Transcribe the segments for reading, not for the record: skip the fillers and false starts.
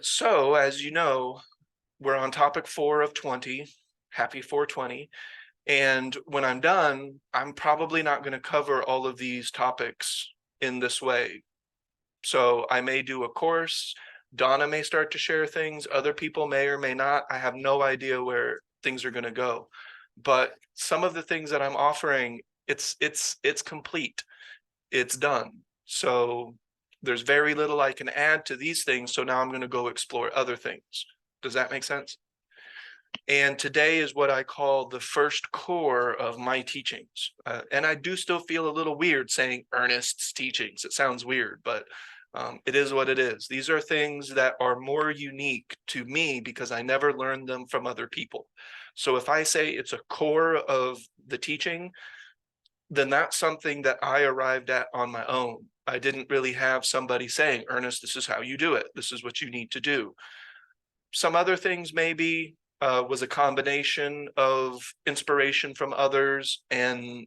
So as you know, we're on topic 4 of 20. Happy 420. And when I'm done, I'm probably not going to cover all of these topics in this way. So I may do a course. Donna may start to share things. Other people may or may not. I have no idea where things are going to go. But some of the things that I'm offering, it's complete. It's done. So there's very little I can add to these things. So now I'm going to go explore other things. Does that make sense? And today is what I call the first core of my teachings. And I do still feel a little weird saying Ernest's teachings. It sounds weird, but it is what it is. These are things that are more unique to me because I never learned them from other people. So if I say it's a core of the teaching, then that's something that I arrived at on my own. I didn't really have somebody saying, Ernest, this is how you do it. This is what you need to do. Some other things maybe was a combination of inspiration from others and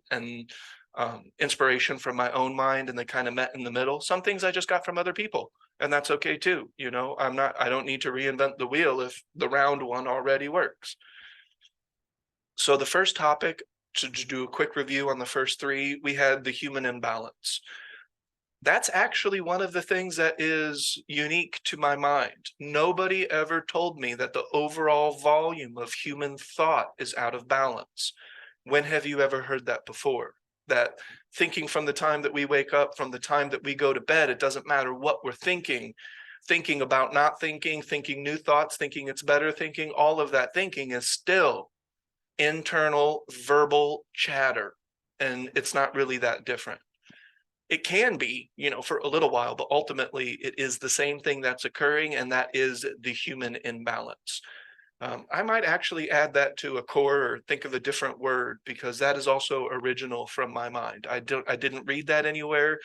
inspiration from my own mind, and they kind of met in the middle. Some things I just got from other people, and that's okay too. You know, I don't need to reinvent the wheel if the round one already works. So the first topic, to do a quick review on the first three, we had the human imbalance. That's actually one of the things that is unique to my mind. Nobody ever told me that the overall volume of human thought is out of balance. When have you ever heard that before? That thinking from the time that we wake up, from the time that we go to bed, it doesn't matter what we're thinking about not thinking, thinking new thoughts, thinking it's better thinking, all of that thinking is still internal verbal chatter, and it's not really that different. It can be, you know, for a little while, but ultimately it is the same thing that's occurring, and that is the human imbalance. I might actually add that to a core or think of a different word, because that is also original from my mind. I didn't read that anywhere.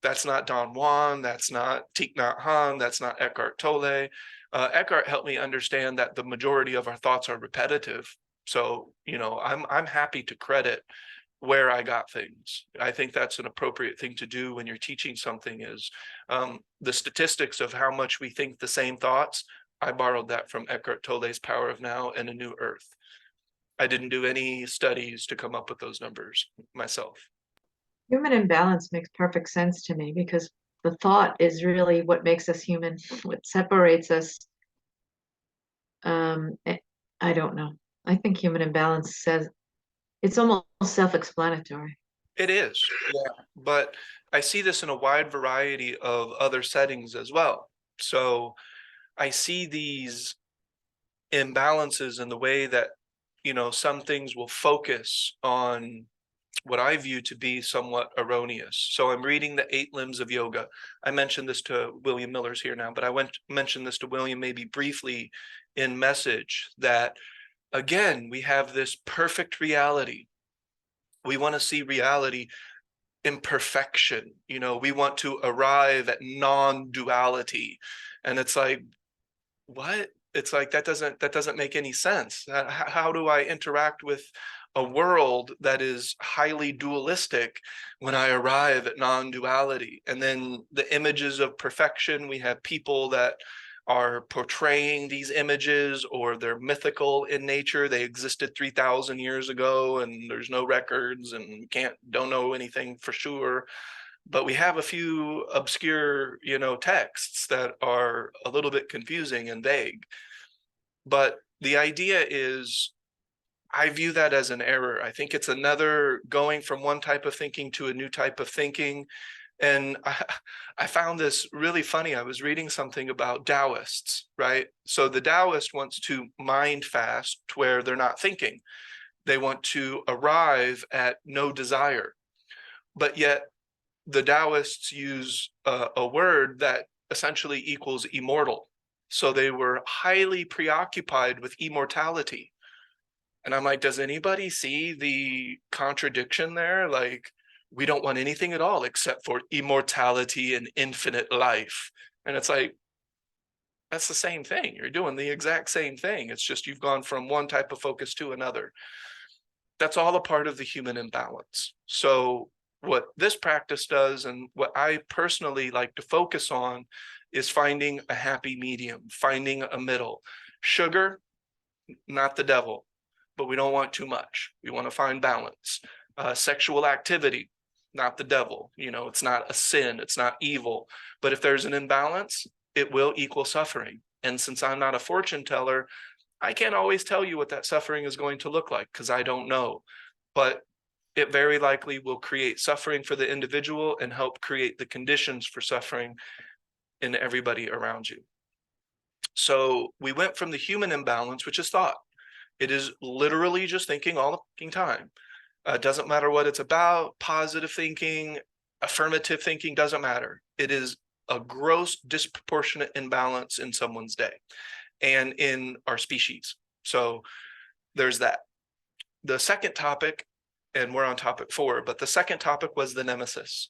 That's not Don Juan, that's not Thich Nhat Hanh, that's not Eckhart Tolle. Eckhart helped me understand that the majority of our thoughts are repetitive. So, you know, I'm happy to credit where I got things. I think that's an appropriate thing to do when you're teaching something is the statistics of how much we think the same thoughts. I borrowed that from Eckhart Tolle's Power of Now and A New Earth. I didn't do any studies to come up with those numbers myself. Human imbalance makes perfect sense to me because the thought is really what makes us human, what separates us. I don't know. I think human imbalance says it's almost self-explanatory. It is, yeah. But I see this in a wide variety of other settings as well. So I see these imbalances in the way that, you know, some things will focus on what I view to be somewhat erroneous. So I'm reading the 8 Limbs of Yoga. I mentioned this to William Miller's here now, but I mentioned this to William maybe briefly in message, that again, we have this perfect reality. We want to see reality in perfection. You know, we want to arrive at non-duality. And it's like, what? It's like that doesn't make any sense. How do I interact with a world that is highly dualistic when I arrive at non-duality? And then the images of perfection, we have people that are portraying these images, or they're mythical in nature. They existed 3,000 years ago and there's no records and don't know anything for sure. But we have a few obscure, you know, texts that are a little bit confusing and vague. But the idea is, I view that as an error. I think it's another going from one type of thinking to a new type of thinking. And I found this really funny. I was reading something about Taoists, right? So the Taoist wants to mind fast to where they're not thinking. They want to arrive at no desire. But yet the Taoists use a word that essentially equals immortal. So they were highly preoccupied with immortality. And I'm like, does anybody see the contradiction there? Like, we don't want anything at all except for immortality and infinite life. And it's like, that's the same thing. You're doing the exact same thing. It's just you've gone from one type of focus to another. That's all a part of the human imbalance. So What this practice does, and what I personally like to focus on, is finding a happy medium, finding a middle. Sugar, not the devil, but we don't want too much. We want to find balance. Sexual activity, not the devil. It's not a sin, it's not evil. But if there's an imbalance, it will equal suffering. And since I'm not a fortune teller, I can't always tell you what that suffering is going to look like because I don't know. But it very likely will create suffering for the individual and help create the conditions for suffering in everybody around you. So we went from the human imbalance, which is thought. It is literally just thinking all the fucking time. Doesn't matter what it's about, positive thinking, affirmative thinking, doesn't matter. It is a gross disproportionate imbalance in someone's day and in our species. So there's that. The second topic, and we're on topic 4, but the second topic was the nemesis.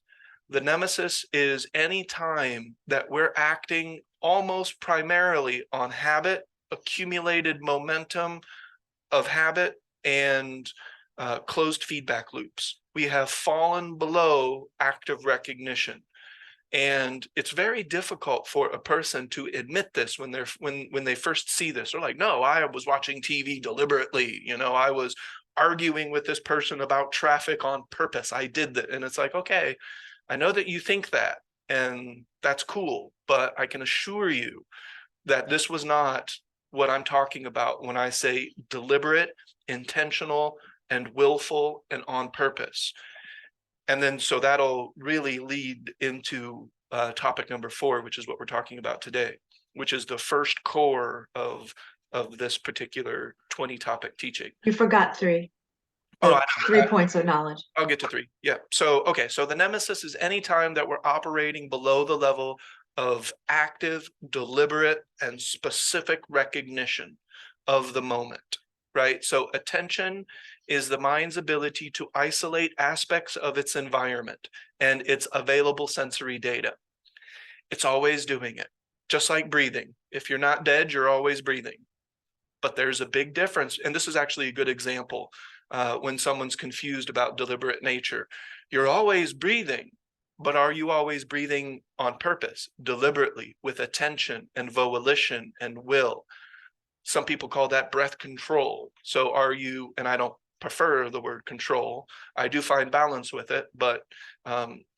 The nemesis is any time that we're acting almost primarily on habit, accumulated momentum of habit, and closed feedback loops. We have fallen below active recognition. And it's very difficult for a person to admit this when they first see this. They're like, no, I was watching TV deliberately. I was arguing with this person about traffic on purpose. I did that. And it's like, okay, I know that you think that, and that's cool, but I can assure you that this was not what I'm talking about when I say deliberate, intentional, and willful and on purpose. And then so that'll really lead into topic number 4, which is what we're talking about today, which is the first core of this particular 20 topic teaching. You forgot 3. Oh, The 3 points of knowledge. I'll get to 3. Yeah. So, okay. So the nemesis is any time that we're operating below the level of active, deliberate, and specific recognition of the moment, right? So attention is the mind's ability to isolate aspects of its environment and its available sensory data. It's always doing it, just like breathing. If you're not dead, you're always breathing. But there's a big difference, and this is actually a good example when someone's confused about deliberate nature. You're always breathing, but are you always breathing on purpose, deliberately, with attention and volition and will? Some people call that breath control. So are you, and I don't prefer the word control, I do find balance with it, but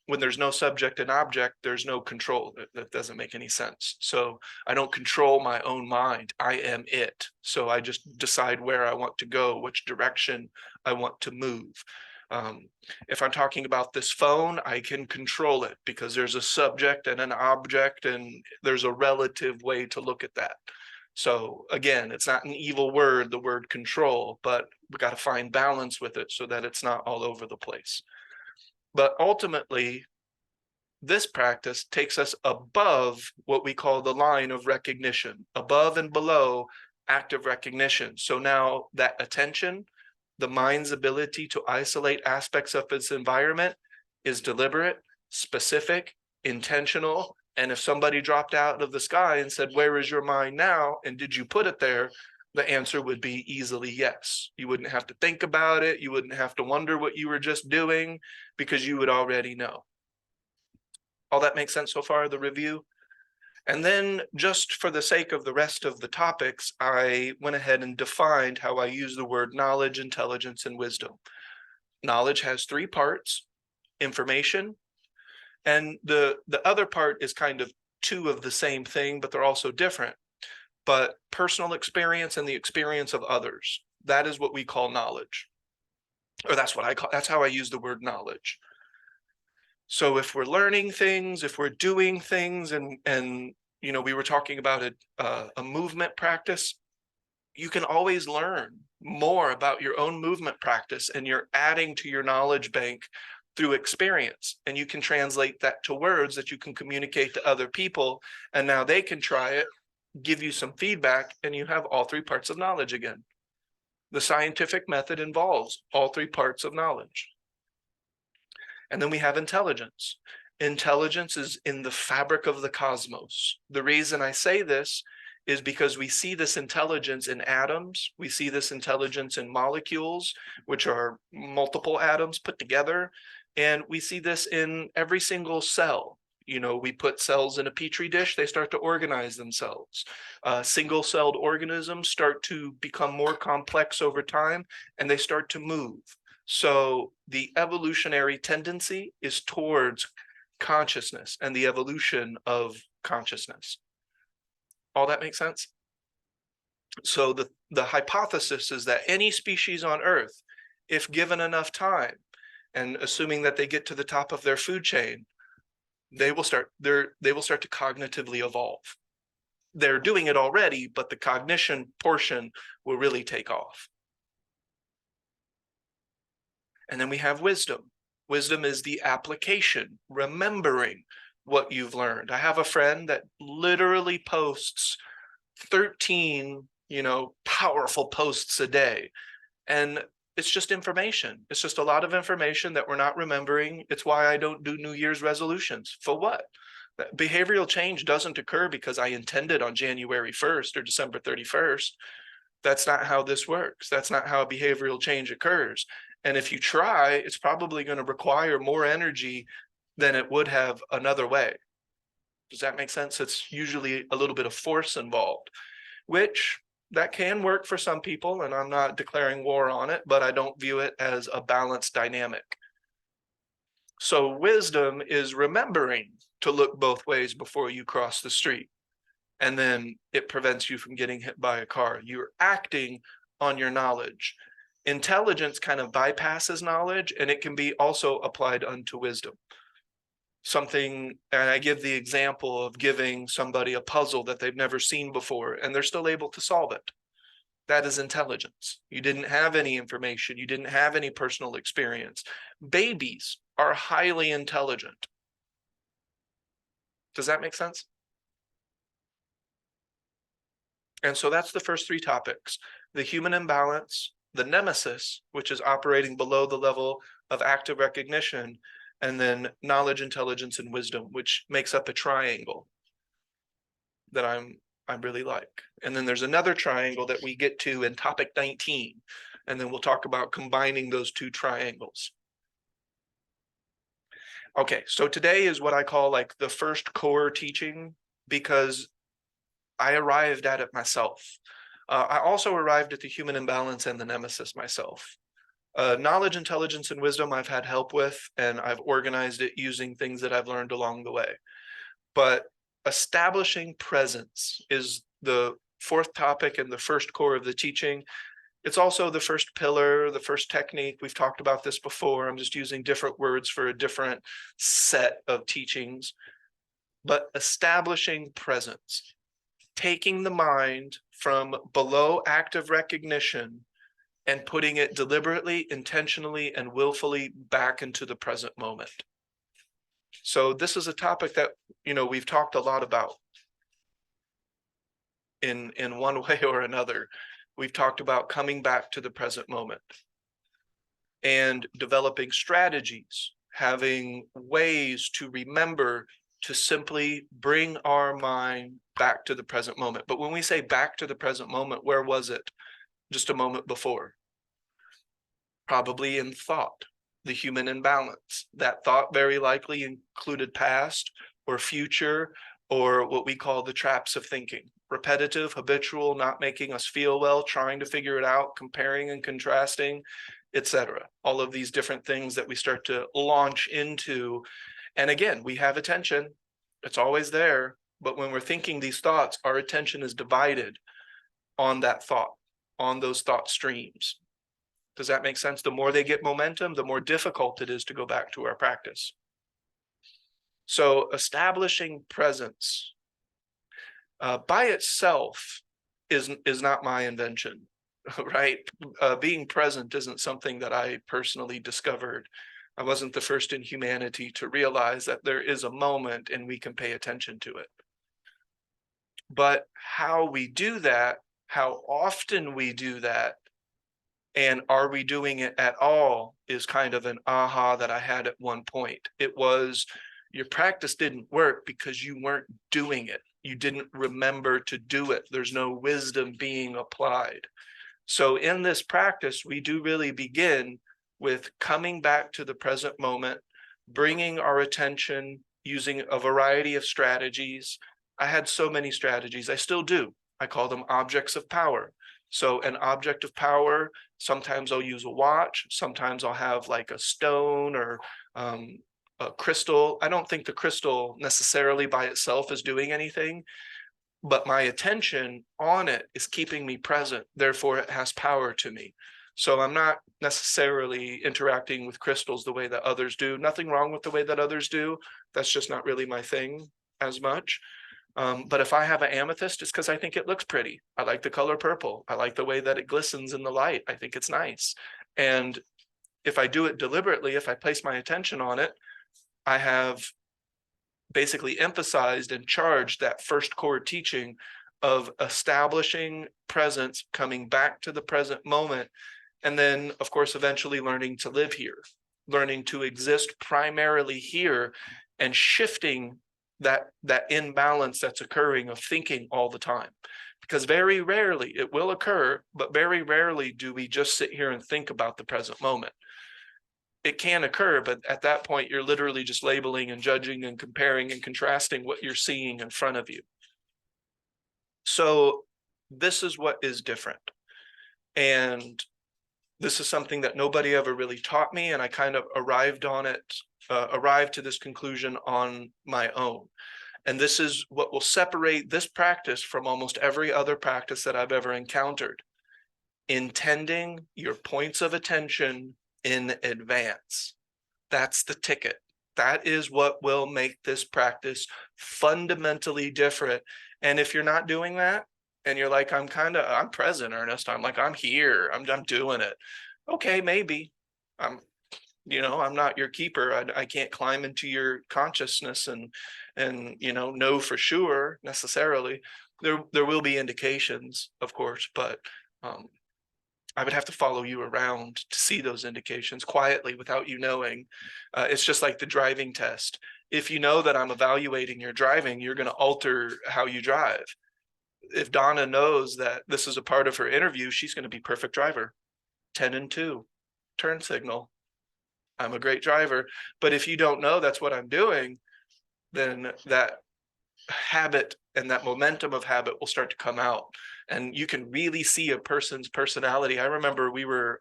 when there's no subject and object, there's no control. That doesn't make any sense. So I don't control my own mind. I am it. So I just decide where I want to go, which direction I want to move. If I'm talking about this phone, I can control it because there's a subject and an object, and there's a relative way to look at that. So again, it's not an evil word, the word control, but we got to find balance with it so that it's not all over the place. But ultimately, this practice takes us above what we call the line of recognition, above and below active recognition. So now that attention, the mind's ability to isolate aspects of its environment, is deliberate, specific, intentional. And if somebody dropped out of the sky and said, where is your mind now? And did you put it there? The answer would be easily yes. You wouldn't have to think about it. You wouldn't have to wonder what you were just doing because you would already know. All that makes sense so far, the review? And then just for the sake of the rest of the topics, I went ahead and defined how I use the word knowledge, intelligence, and wisdom. Knowledge has 3 parts: information, and the other part is kind of 2 of the same thing, but they're also different. But personal experience and the experience of others, that is what we call knowledge. Or that's how I use the word knowledge. So if we're learning things, if we're doing things, and we were talking about a movement practice, you can always learn more about your own movement practice, and you're adding to your knowledge bank through experience, and you can translate that to words that you can communicate to other people, and now they can try it, give you some feedback, and you have all 3 parts of knowledge again. The scientific method involves all 3 parts of knowledge. And then we have intelligence. Intelligence is in the fabric of the cosmos. The reason I say this is because we see this intelligence in atoms. We see this intelligence in molecules, which are multiple atoms put together. And we see this in every single cell. You know, we put cells in a petri dish, they start to organize themselves. Single-celled organisms start to become more complex over time, and they start to move. So the evolutionary tendency is towards consciousness and the evolution of consciousness. All that makes sense? So the hypothesis is that any species on Earth, if given enough time, and assuming that they get to the top of their food chain, they will start to cognitively evolve. They're doing it already, but the cognition portion will really take off. And then we have wisdom. Wisdom is the application, remembering what you've learned. I have a friend that literally posts 13, powerful posts a day. And it's just information. It's just a lot of information that we're not remembering. It's why I don't do New Year's resolutions. For what? Behavioral change doesn't occur because I intended on January 1st or December 31st. That's not how this works. That's not how behavioral change occurs. And if you try, it's probably going to require more energy than it would have another way. Does that make sense? It's usually a little bit of force involved, which that can work for some people, and I'm not declaring war on it, but I don't view it as a balanced dynamic. So wisdom is remembering to look both ways before you cross the street, and then it prevents you from getting hit by a car. You're acting on your knowledge. Intelligence kind of bypasses knowledge, and it can be also applied unto wisdom. Something, and I give the example of giving somebody a puzzle that they've never seen before, and they're still able to solve it. That is intelligence. You didn't have any information. You didn't have any personal experience. Babies are highly intelligent. Does that make sense? And so that's the first three topics: the human imbalance, the nemesis, which is operating below the level of active recognition, and then knowledge, intelligence, and wisdom, which makes up a triangle that I really like. And then there's another triangle that we get to in topic 19, and then we'll talk about combining those two triangles. Okay, so today is what I call like the first core teaching, because I arrived at it myself. I also arrived at the human imbalance and the nemesis myself. Knowledge, intelligence, and wisdom I've had help with, and I've organized it using things that I've learned along the way. But establishing presence is the fourth topic and the first core of the teaching. It's also the first pillar, the first technique. We've talked about this before. I'm just using different words for a different set of teachings. But establishing presence, taking the mind from below active recognition and putting it deliberately, intentionally, and willfully back into the present moment. So this is a topic that, we've talked a lot about in one way or another. We've talked about coming back to the present moment and developing strategies, having ways to remember to simply bring our mind back to the present moment. But when we say back to the present moment, where was it just a moment before? Probably in thought, the human imbalance. That thought very likely included past or future, or what we call the traps of thinking. Repetitive, habitual, not making us feel well, trying to figure it out, comparing and contrasting, etc. All of these different things that we start to launch into. And again, we have attention. It's always there. But when we're thinking these thoughts, our attention is divided on that thought, on those thought streams. Does that make sense? The more they get momentum, the more difficult it is to go back to our practice. So establishing presence by itself is not my invention, right? Being present isn't something that I personally discovered. I wasn't the first in humanity to realize that there is a moment and we can pay attention to it. But how we do that, how often we do that, and are we doing it at all is kind of an aha that I had at one point. It was, your practice didn't work because you weren't doing it. You didn't remember to do it. There's no wisdom being applied. So in this practice, we do really begin with coming back to the present moment, bringing our attention using a variety of strategies. I had so many strategies. I still do. I call them objects of power. So an object of power, sometimes I'll use a watch, sometimes I'll have like a stone or a crystal. I don't think the crystal necessarily by itself is doing anything, but my attention on it is keeping me present. Therefore, it has power to me. So I'm not necessarily interacting with crystals the way that others do. Nothing wrong with the way that others do. That's just not really my thing as much. But if I have an amethyst, it's because I think it looks pretty. I like the color purple. I like the way that it glistens in the light. I think it's nice. And if I do it deliberately, if I place my attention on it, I have basically emphasized and charged that first core teaching of establishing presence, coming back to the present moment, and then, of course, eventually learning to live here, learning to exist primarily here, and shifting that imbalance that's occurring of thinking all the time. Because very rarely it will occur, but very rarely do we just sit here and think about the present moment. It can occur, but at that point, you're literally just labeling and judging and comparing and contrasting what you're seeing in front of you. So this is what is different. And this is something that nobody ever really taught me, and I kind of arrived to this conclusion on my own. And this is what will separate this practice from almost every other practice that I've ever encountered. Intending your points of attention in advance. That's the ticket. That is what will make this practice fundamentally different. And if you're not doing that, and you're like, I'm present, Ernest. I'm here. I'm doing it. Okay, maybe. I'm not your keeper. I can't climb into your consciousness and know for sure necessarily. There will be indications, of course, but I would have to follow you around to see those indications quietly without you knowing. It's just like the driving test. If you know that I'm evaluating your driving, you're going to alter how you drive. If Donna knows that this is a part of her interview, she's going to be perfect driver. 10 and 2, turn signal. I'm a great driver. But if you don't know that's what I'm doing, then that habit and that momentum of habit will start to come out. And you can really see a person's personality. I remember we were,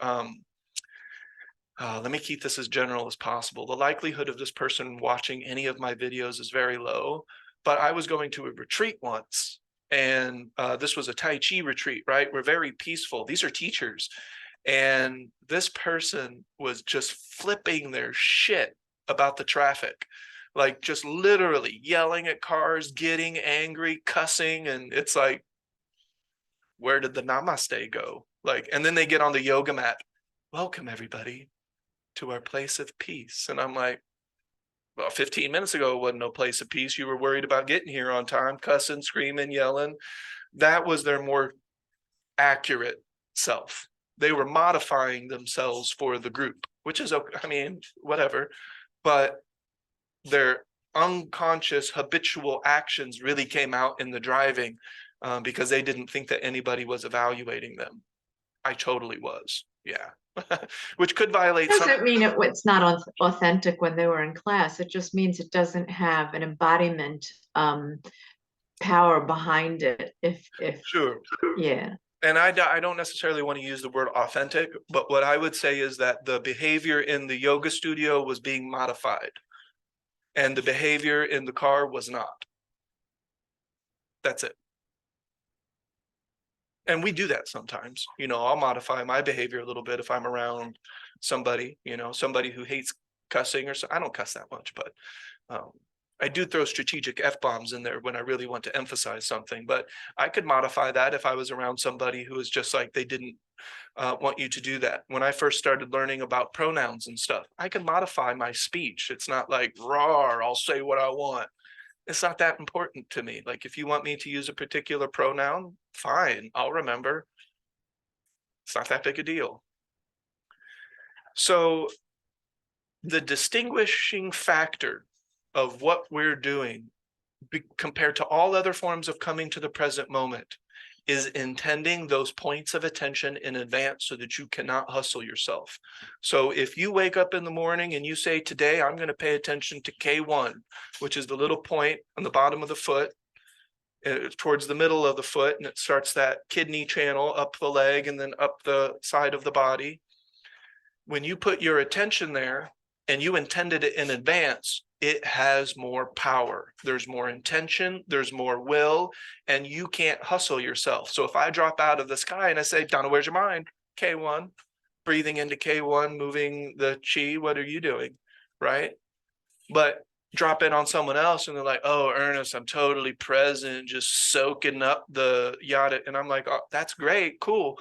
let me keep this as general as possible. The likelihood of this person watching any of my videos is very low, but I was going to a retreat once. And this was a Tai Chi retreat, right? We're very peaceful. These are teachers. And this person was just flipping their shit about the traffic, like just literally yelling at cars, getting angry, cussing. And it's like, where did the namaste go? Like, and then they get on the yoga mat. Welcome, everybody, to our place of peace. And I'm like, well, 15 minutes ago, it wasn't no place of peace. You were worried about getting here on time, cussing, screaming, yelling. That was their more accurate self. They were modifying themselves for the group, which is okay. I mean, whatever. But their unconscious habitual actions really came out in the driving because they didn't think that anybody was evaluating them. I totally was. Yeah. Which could violate Doesn't mean it's not authentic when they were in class. It just means it doesn't have an embodiment power behind it. If Sure. Yeah. And I don't necessarily want to use the word authentic, but what I would say is that the behavior in the yoga studio was being modified and the behavior in the car was not. That's it. And we do that sometimes. I'll modify my behavior a little bit if I'm around somebody, somebody who hates cussing or so. I don't cuss that much, but I do throw strategic F-bombs in there when I really want to emphasize something, but I could modify that if I was around somebody who was just like, they didn't want you to do that. When I first started learning about pronouns and stuff, I could modify my speech. It's not like, roar, I'll say what I want. It's not that important to me. Like, if you want me to use a particular pronoun, fine, I'll remember. It's not that big a deal. So the distinguishing factor of what we're doing compared to all other forms of coming to the present moment is intending those points of attention in advance so that you cannot hustle yourself. So if you wake up in the morning and you say, today I'm going to pay attention to K1, which is the little point on the bottom of the foot, towards the middle of the foot, and it starts that kidney channel up the leg and then up the side of the body. When you put your attention there and you intended it in advance, it has more power. There's more intention, there's more will, and you can't hustle yourself. So if I drop out of the sky and I say, Donna, where's your mind? K1, breathing into K1, moving the chi, what are you doing? Right? But drop in on someone else and they're like, oh, Ernest, I'm totally present, just soaking up the yada. And I'm like, oh, that's great, cool.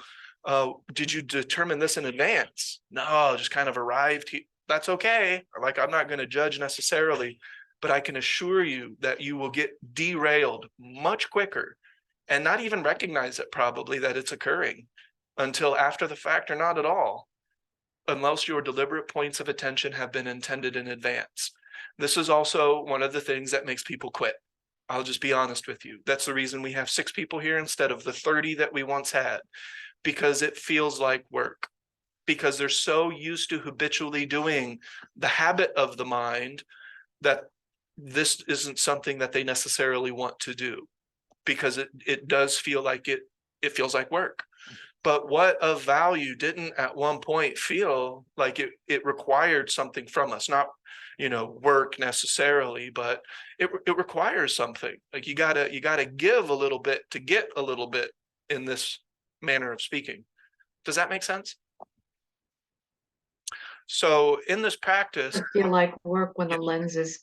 Did you determine this in advance? No, just kind of arrived here. That's okay. Like, I'm not going to judge necessarily, but I can assure you that you will get derailed much quicker and not even recognize it probably that it's occurring until after the fact, or not at all, unless your deliberate points of attention have been intended in advance. This is also one of the things that makes people quit. I'll just be honest with you. That's the reason we have 6 people here instead of the 30 that we once had, because it feels like work, because they're so used to habitually doing the habit of the mind that this isn't something that they necessarily want to do, because it does feel like it feels like work. But what of value didn't at one point feel like it required something from us, not, work necessarily, but it requires something. Like you gotta give a little bit to get a little bit, in this manner of speaking. Does that make sense? So in this practice, I feel like work when the lens is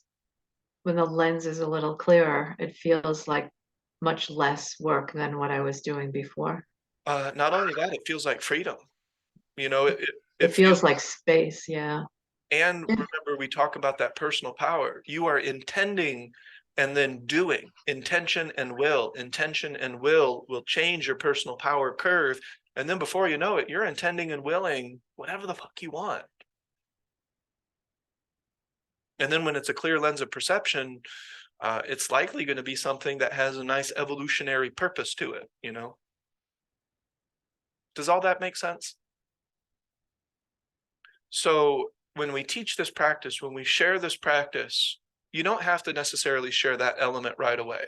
a little clearer. It feels like much less work than what I was doing before. not only that, it feels like freedom. It It feels. feels like space, yeah. And Yeah. remember, we talk about that personal power. You are intending and then doing. Intention and will. Intention and will change your personal power curve. And then before you know it, you're intending and willing whatever the fuck you want. And then when it's a clear lens of perception, it's likely going to be something that has a nice evolutionary purpose to it, Does all that make sense? So when we teach this practice, when we share this practice, you don't have to necessarily share that element right away.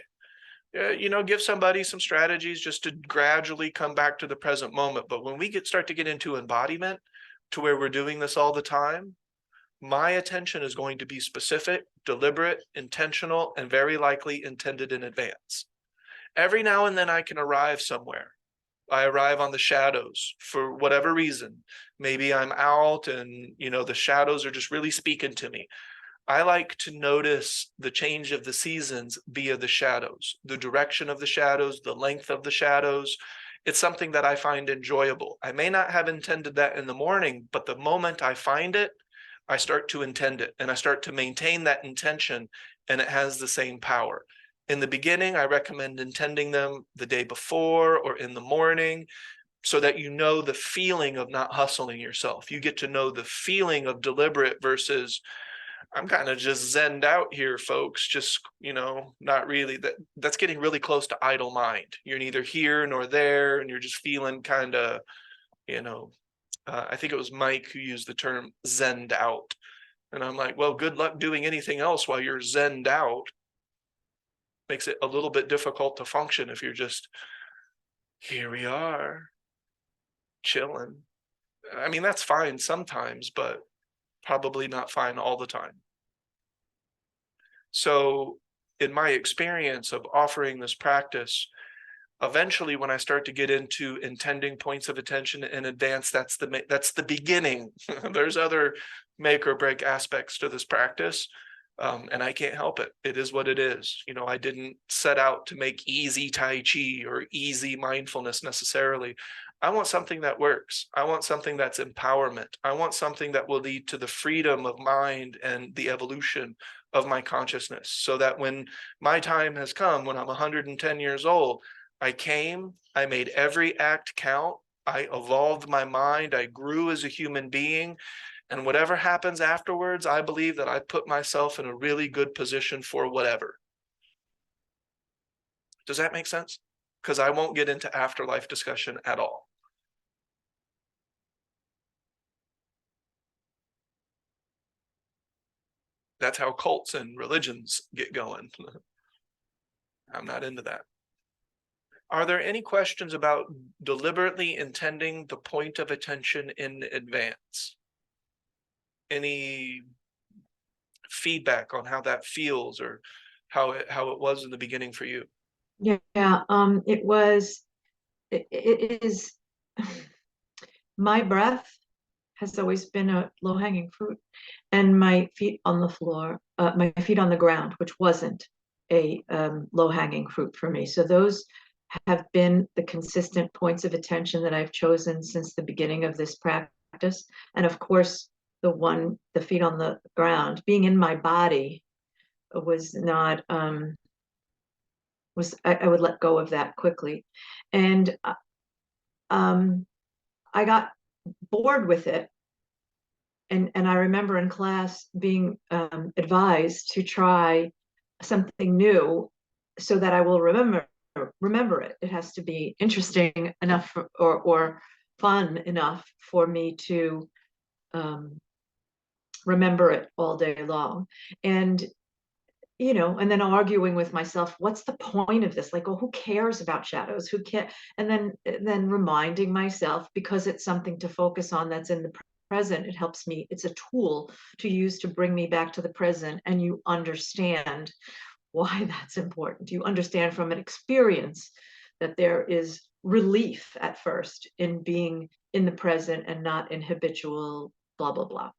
Give somebody some strategies just to gradually come back to the present moment. But when we start to get into embodiment, to where we're doing this all the time, my attention is going to be specific, deliberate, intentional, and very likely intended in advance. Every now and then I can arrive somewhere. I arrive on the shadows for whatever reason. Maybe I'm out and, the shadows are just really speaking to me. I like to notice the change of the seasons via the shadows, the direction of the shadows, the length of the shadows. It's something that I find enjoyable. I may not have intended that in the morning, but the moment I find it, I start to intend it and I start to maintain that intention, and it has the same power. In the beginning, I recommend intending them the day before or in the morning, so that the feeling of not hustling yourself. You get to know the feeling of deliberate versus, I'm kind of just zenned out here, folks. Just, not really. That's getting really close to idle mind. You're neither here nor there, and you're just feeling kind of, I think it was Mike who used the term zenned out. And I'm like, well, good luck doing anything else while you're zenned out. Makes it a little bit difficult to function if you're just, here we are, chilling. I mean, that's fine sometimes, but probably not fine all the time. So in my experience of offering this practice, eventually when I start to get into intending points of attention in advance, that's the beginning. There's other make or break aspects to this practice. And I can't help it. It is what it is. I didn't set out to make easy Tai Chi or easy mindfulness necessarily. I want something that works. I want something that's empowerment. I want something that will lead to the freedom of mind and the evolution of my consciousness, so that when my time has come, when I'm 110 years old, I came, I made every act count, I evolved my mind, I grew as a human being, and whatever happens afterwards, I believe that I put myself in a really good position for whatever. Does that make sense? because I won't get into afterlife discussion at all. That's how cults and religions get going. I'm not into that. Are there any questions about deliberately intending the point of attention in advance? Any feedback on how that feels, or how it was in the beginning for you? Yeah, it is, my breath has always been a low-hanging fruit, and my feet on the floor, my feet on the ground, which wasn't a low-hanging fruit for me. So those have been the consistent points of attention that I've chosen since the beginning of this practice. And of course, the feet on the ground, being in my body was not, I would let go of that quickly. And I got bored with it. And I remember in class being advised to try something new so that I will remember it. It has to be interesting enough or fun enough for me to remember it all day long. And and then arguing with myself, what's the point of this? Like, oh, who cares about shadows? Who can? And then reminding myself, because it's something to focus on that's in the present, it helps me. It's a tool to use to bring me back to the present. And you understand why that's important. You understand from an experience that there is relief at first in being in the present and not in habitual blah, blah, blah.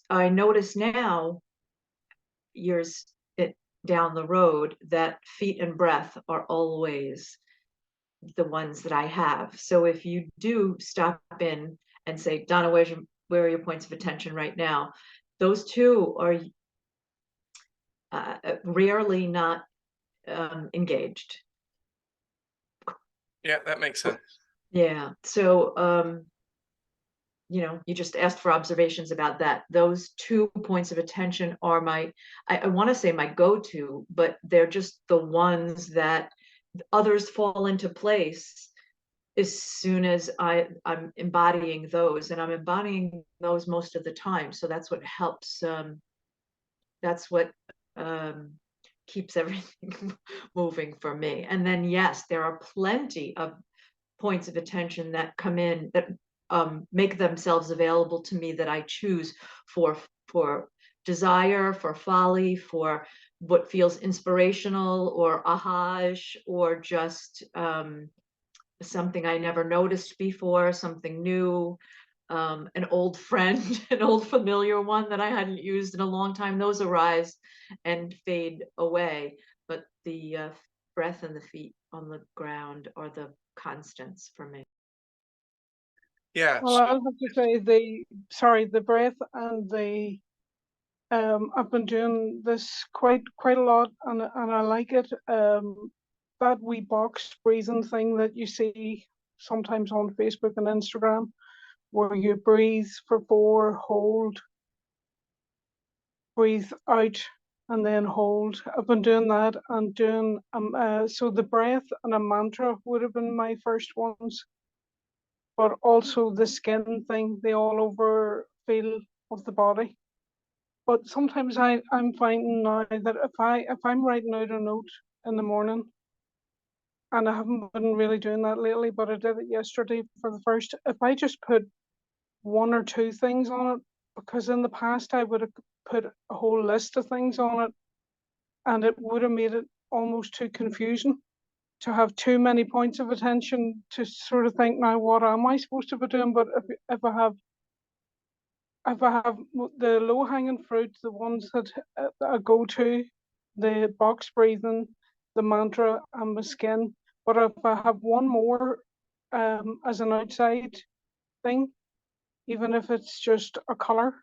I notice now, years down the road, that feet and breath are always the ones that I have. So if you do stop in and say, Donna, where are your points of attention right now? Those two are rarely not engaged. Yeah, that makes sense. Yeah. So you just asked for observations about that. Those 2 points of attention are I want to say my go-to, but they're just the ones that others fall into place as soon as I'm embodying those, and I'm embodying those most of the time. So that's what helps. That's what keeps everything moving for me. And then, yes, there are plenty of points of attention that come in that make themselves available to me, that I choose for desire, for folly, for what feels inspirational or ahaj, or just something I never noticed before, something new, an old friend, an old familiar one that I hadn't used in a long time. Those arise and fade away, but the breath and the feet on the ground are the constants for me. Yeah. Well, I'll have to say the breath and the I've been doing this quite a lot, and I like it. That wee box breathing thing that you see sometimes on Facebook and Instagram, where you breathe for 4, hold, breathe out, and then hold. I've been doing that and doing so the breath and a mantra would have been my first ones, but also the skin thing, the all over feel of the body. But sometimes I'm finding now that if I'm writing out a note in the morning, and I haven't been really doing that lately, but I did it yesterday for the first, if I just put 1 or 2 things on it, because in the past I would have put a whole list of things on it, and it would have made it almost too confusing to have too many points of attention to sort of think, now what am I supposed to be doing? But if I have the low hanging fruit, the ones that I go to, the box breathing, the mantra, and my skin. But if I have one more as an outside thing, even if it's just a color,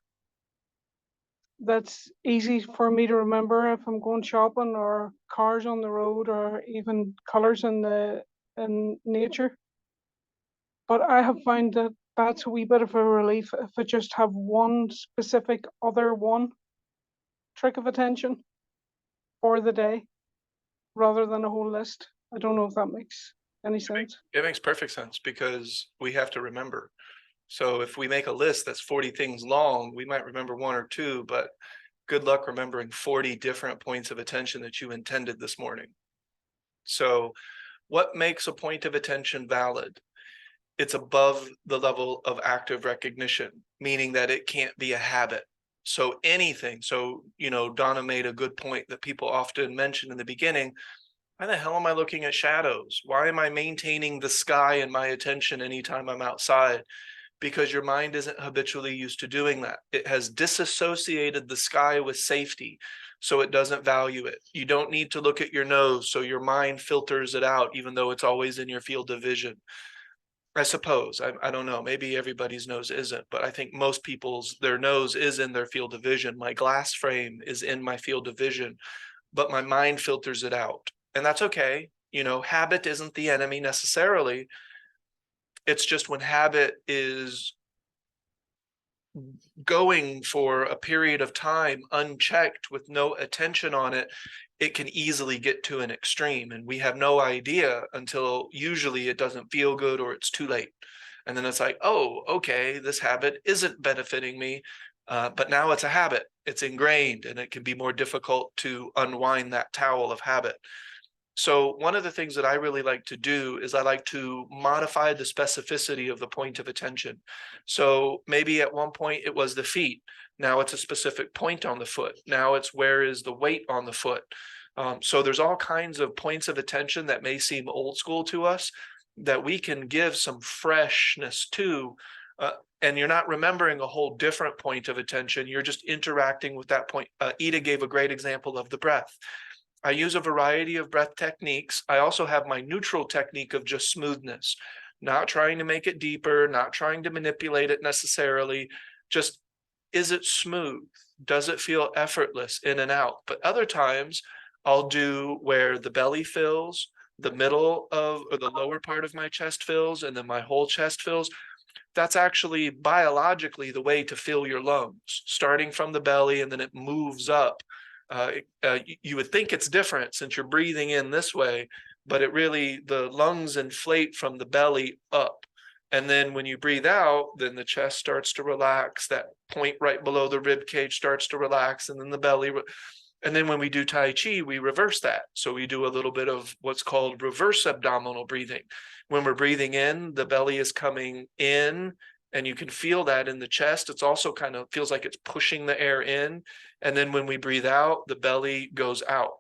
that's easy for me to remember if I'm going shopping, or cars on the road, or even colors in nature. But I have found that that's a wee bit of a relief if I just have one specific other one trick of attention for the day. rather than a whole list. I don't know if that makes any sense. It makes perfect sense because we have to remember. So if we make a list that's 40 things long, we might remember one or two, but good luck remembering 40 different points of attention that you intended this morning. So what makes a point of attention valid? It's above the level of active recognition, meaning that it can't be a habit. So anything, so, Donna made a good point that people often mention in the beginning. Why the hell am I looking at shadows? Why am I maintaining the sky in my attention anytime I'm outside? Because your mind isn't habitually used to doing that. It has disassociated the sky with safety, so it doesn't value it. You don't need to look at your nose, so your mind filters it out, even though it's always in your field of vision. I suppose, I don't know, maybe everybody's nose isn't, but I think most people's, their nose is in their field of vision. My glass frame is in my field of vision, but my mind filters it out. And that's okay. Habit isn't the enemy necessarily. It's just when habit is going for a period of time unchecked with no attention on it, it can easily get to an extreme. And we have no idea until usually it doesn't feel good or it's too late. And then it's like, oh, okay, this habit isn't benefiting me. But now it's a habit. It's ingrained, and it can be more difficult to unwind that towel of habit. So one of the things that I really like to do is I like to modify the specificity of the point of attention. So maybe at one point it was the feet. Now it's a specific point on the foot. Now it's where is the weight on the foot. So there's all kinds of points of attention that may seem old school to us that we can give some freshness to. And you're not remembering a whole different point of attention. You're just interacting with that point. Ida gave a great example of the breath. I use a variety of breath techniques. I also have my neutral technique of just smoothness, not trying to make it deeper, not trying to manipulate it necessarily. Just, is it smooth? Does it feel effortless in and out? But other times I'll do where the belly fills, the middle of, or the lower part of my chest fills, and then my whole chest fills. That's actually biologically the way to fill your lungs, starting from the belly, and then it moves up. You would think it's different since you're breathing in this way, but it really, the lungs inflate from the belly up. And then when you breathe out, then the chest starts to relax. That point right below the rib cage starts to relax, and then the belly. And then when we do Tai Chi, we reverse that. So we do a little bit of what's called reverse abdominal breathing. When we're breathing in, the belly is coming in, and you can feel that in the chest. It's also kind of feels like it's pushing the air in. And then when we breathe out, the belly goes out.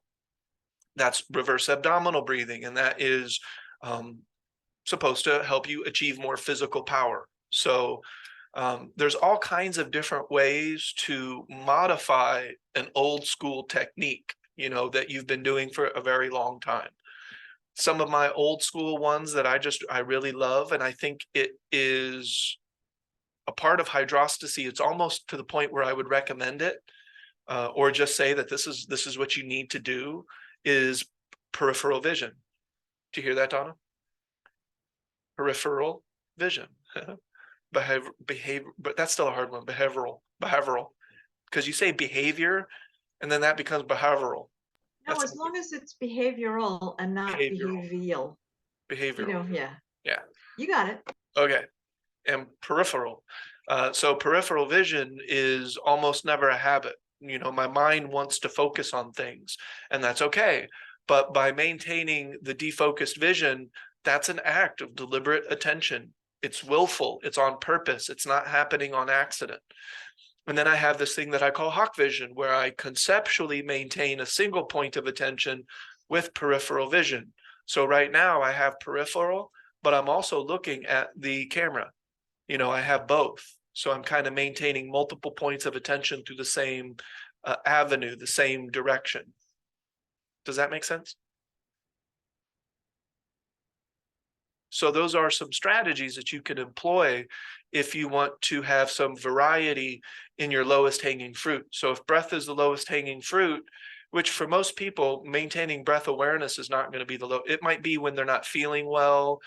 That's reverse abdominal breathing. And that is supposed to help you achieve more physical power. So there's all kinds of different ways to modify an old school technique, that you've been doing for a very long time. Some of my old school ones that I really love, and I think it is a part of hydrostasy. It's almost to the point where I would recommend it, or just say that this is what you need to do, is peripheral vision. Do you hear that, Donna? Peripheral vision. Behavior, but that's still a hard one. Behavioral, because you say behavior, and then that becomes behavioral. No, as long as it's behavioral and not behavioral. Behavioral. Yeah. You got it. Okay. And peripheral. So peripheral vision is almost never a habit. My mind wants to focus on things, and that's okay. But by maintaining the defocused vision, that's an act of deliberate attention. It's willful. It's on purpose. It's not happening on accident. And then I have this thing that I call hawk vision, where I conceptually maintain a single point of attention with peripheral vision. So right now I have peripheral, but I'm also looking at the camera. I have both. So I'm kind of maintaining multiple points of attention through the same avenue, the same direction. Does that make sense? So those are some strategies that you can employ if you want to have some variety in your lowest hanging fruit. So if breath is the lowest hanging fruit, which for most people, maintaining breath awareness is not going to be the low. It might be when they're not feeling well.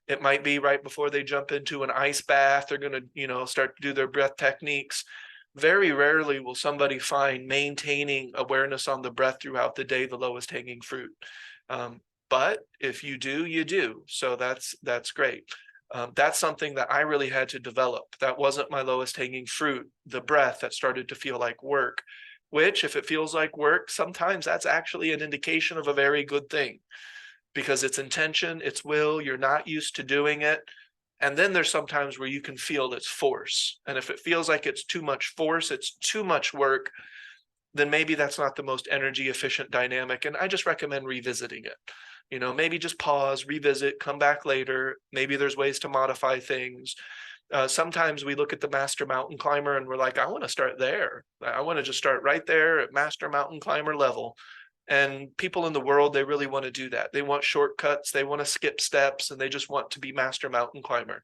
It might be right before they jump into an ice bath. They're going to, start to do their breath techniques. Very rarely will somebody find maintaining awareness on the breath throughout the day the lowest hanging fruit. But if you do, you do. So that's great. That's something that I really had to develop. That wasn't my lowest hanging fruit, the breath that started to feel like work, which if it feels like work, sometimes that's actually an indication of a very good thing because it's intention, it's will, you're not used to doing it. And then there's sometimes where you can feel its force. And if it feels like it's too much force, it's too much work, then maybe that's not the most energy efficient dynamic. And I just recommend revisiting it. You know, maybe just pause, revisit, come back later. Maybe there's ways to modify things. Sometimes we look at the master mountain climber and we're like, I want to start there. I want to just start right there at master mountain climber level. And people in the world, they really want to do that. They want shortcuts, they want to skip steps, and they just want to be master mountain climber.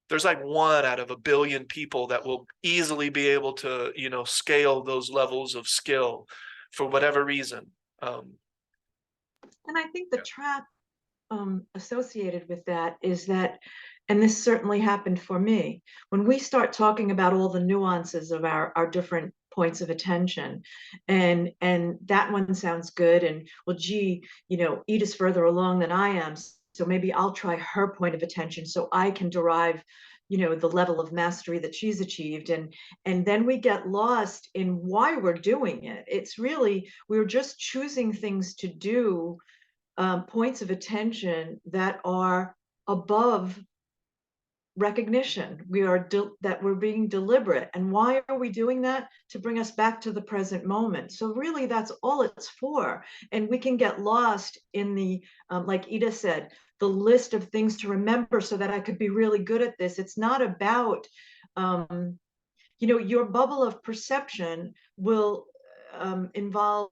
There's like 1 out of a billion people that will easily be able to, you know, scale those levels of skill for whatever reason. And I think the trap associated with that is that, and this certainly happened for me, when we start talking about all the nuances of our different points of attention, and that one sounds good, and well, gee, you know, Edith's further along than I am, so maybe I'll try her point of attention so I can derive, you know, the level of mastery that she's achieved, and then we get lost in why we're doing it. It's really, we're just choosing things to do, points of attention that are above recognition. We are that we're being deliberate. And why are we doing that? To bring us back to the present moment. So really, that's all it's for. And we can get lost in the, like Ida said, the list of things to remember so that I could be really good at this. It's not about, you know, your bubble of perception will involve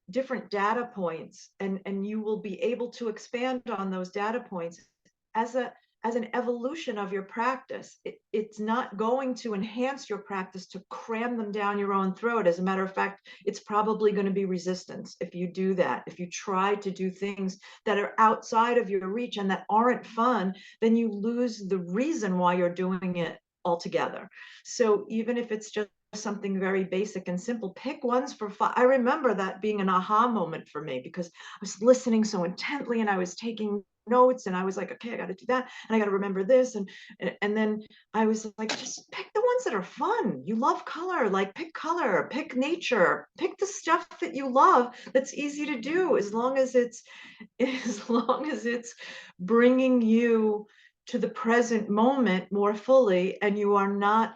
different data points, and you will be able to expand on those data points as an evolution of your practice. It's not going to enhance your practice to cram them down your own throat. As a matter of fact, it's probably going to be resistance if you do that. If you try to do things that are outside of your reach and that aren't fun, then you lose the reason why you're doing it altogether. So even if it's just something very basic and simple, pick ones for fun. I remember that being an aha moment for me because I was listening so intently and I was taking notes and I was like, okay, I got to do that and I got to remember this, and then I was like, just pick the ones that are fun. You love color, like pick nature, pick the stuff that you love that's easy to do, as long as it's bringing you to the present moment more fully, and you are not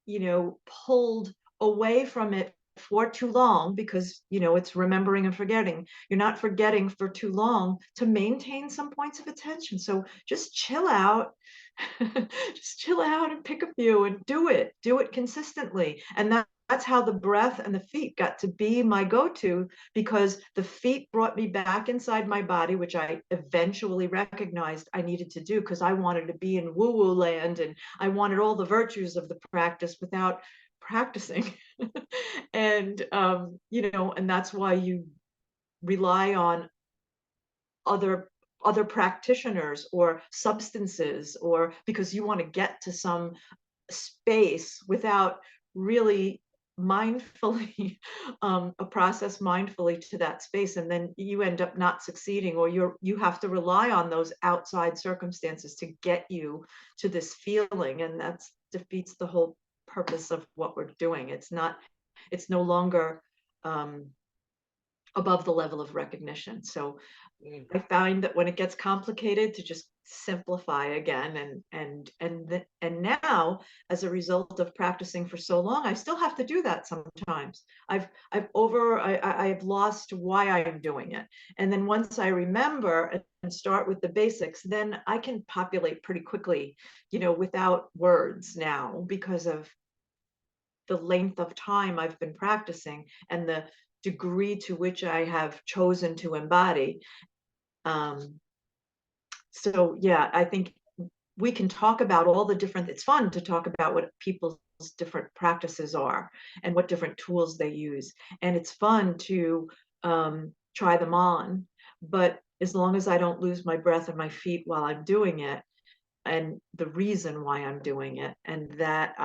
you know, pulled away from it for too long, because you know it's remembering and forgetting. You're not forgetting for too long to maintain some points of attention. So just chill out. Just chill out and pick a few and do it consistently. And that's how the breath and the feet got to be my go-to, because the feet brought me back inside my body, which I eventually recognized I needed to do because I wanted to be in woo-woo land and I wanted all the virtues of the practice without practicing. And you know, and that's why you rely on other practitioners or substances, or because you want to get to some space without really mindfully a process mindfully to that space, and then you end up not succeeding, or you have to rely on those outside circumstances to get you to this feeling, and that defeats the whole purpose of what we're doing. It's no longer above the level of recognition. So I find that when it gets complicated, to just simplify again, and now, as a result of practicing for so long, I still have to do that sometimes. I've lost why I'm doing it, and then once I remember and start with the basics, then I can populate pretty quickly, you know, without words now, because of the length of time I've been practicing and the degree to which I have chosen to embody. So yeah, I think we can talk about all the different, it's fun to talk about what people's different practices are and what different tools they use. And it's fun to try them on, but as long as I don't lose my breath and my feet while I'm doing it, and the reason why I'm doing it, and that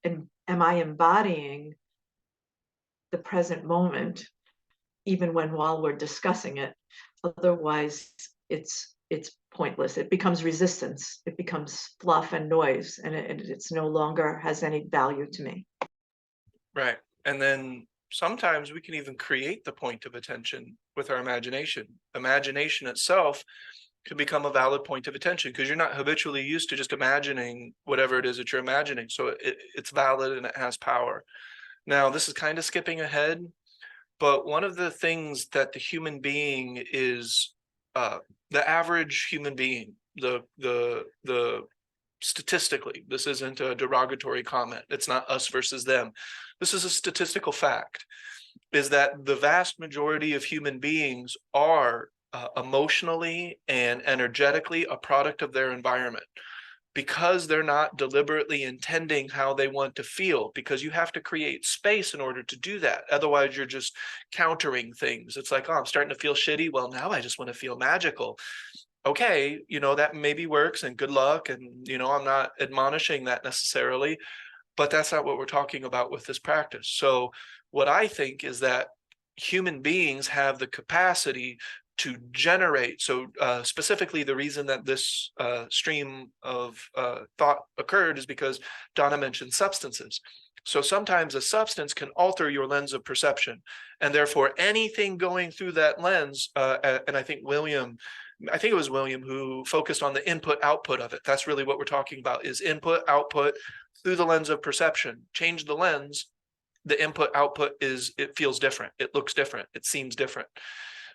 and am I embodying the present moment, even while we're discussing it? Otherwise, it's pointless. It becomes resistance. It becomes fluff and noise, and it's no longer has any value to me. Right. And then sometimes we can even create the point of attention with our imagination. Imagination itself could become a valid point of attention because you're not habitually used to just imagining whatever it is that you're imagining. So it's valid and it has power. Now, this is kind of skipping ahead, but one of the things that the human being is, the average human being, the statistically, this isn't a derogatory comment. It's not us versus them. This is a statistical fact, is that the vast majority of human beings are emotionally and energetically a product of their environment, because they're not deliberately intending how they want to feel, because you have to create space in order to do that. Otherwise, you're just countering things. It's like, oh, I'm starting to feel shitty. Well, now I just want to feel magical. Okay, that maybe works and good luck. And, I'm not admonishing that necessarily, but that's not what we're talking about with this practice. So what I think is that human beings have the capacity to generate. So specifically, the reason that this stream of thought occurred is because Donna mentioned substances. So sometimes a substance can alter your lens of perception, and therefore anything going through that lens, and I think it was William who focused on the input output of it. That's really what we're talking about, is input output through the lens of perception. Change the lens, the input output it feels different. It looks different. It seems different.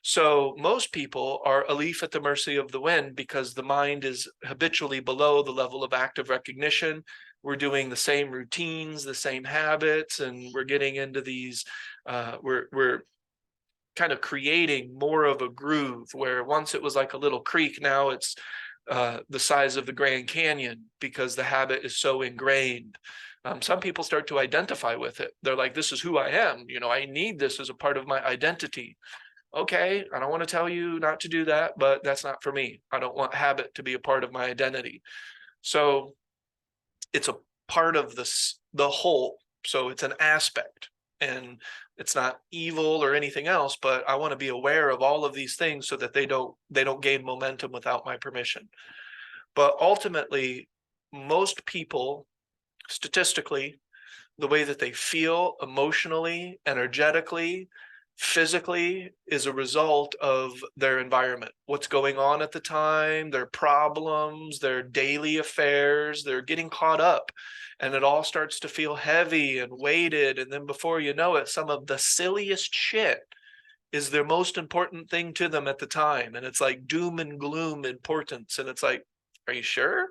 So most people are a leaf at the mercy of the wind because the mind is habitually below the level of active recognition. We're doing the same routines, the same habits, and we're getting into these, we're kind of creating more of a groove where once it was like a little creek, now it's the size of the Grand Canyon because the habit is so ingrained. Some people start to identify with it. They're like, this is who I am. I need this as a part of my identity. Okay, I don't want to tell you not to do that, but that's not for me. I don't want habit to be a part of my identity. So it's a part of the whole. So it's an aspect, and it's not evil or anything else, but I want to be aware of all of these things so that they don't gain momentum without my permission. But ultimately, most people, statistically, the way that they feel emotionally, energetically, physically is a result of their environment, what's going on at the time, their problems, their daily affairs. They're getting caught up, and it all starts to feel heavy and weighted. And then before you know it, some of the silliest shit is their most important thing to them at the time. And it's like doom and gloom importance. And it's like, are you sure?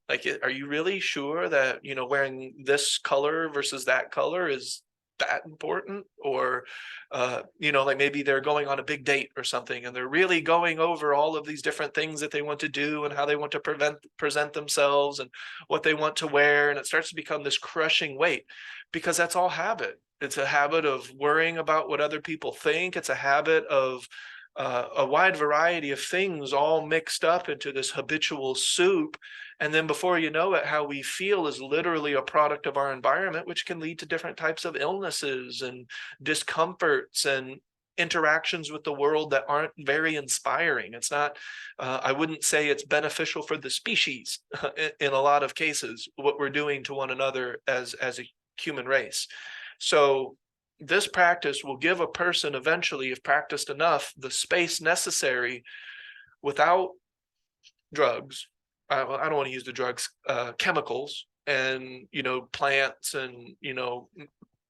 Like, are you really sure that, wearing this color versus that color is that important? Or, like maybe they're going on a big date or something, and they're really going over all of these different things that they want to do and how they want to present themselves and what they want to wear. And it starts to become this crushing weight because that's all habit. It's a habit of worrying about what other people think. It's a habit of a wide variety of things all mixed up into this habitual soup. And then before you know it, how we feel is literally a product of our environment, which can lead to different types of illnesses and discomforts and interactions with the world that aren't very inspiring. It's not, I wouldn't say it's beneficial for the species in a lot of cases, what we're doing to one another as a human race. So this practice will give a person eventually, if practiced enough, the space necessary without drugs. I don't want to use the drugs, chemicals and, plants and,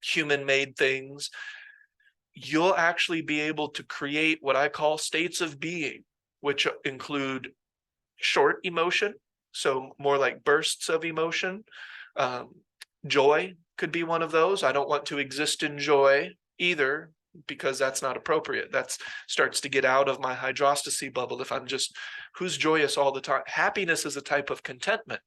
human-made things. You'll actually be able to create what I call states of being, which include short emotion, so more like bursts of emotion. Joy could be one of those. I don't want to exist in joy either, because that's not appropriate. That starts to get out of my hydrostasy bubble if I'm just who's joyous all the time. Happiness is a type of contentment.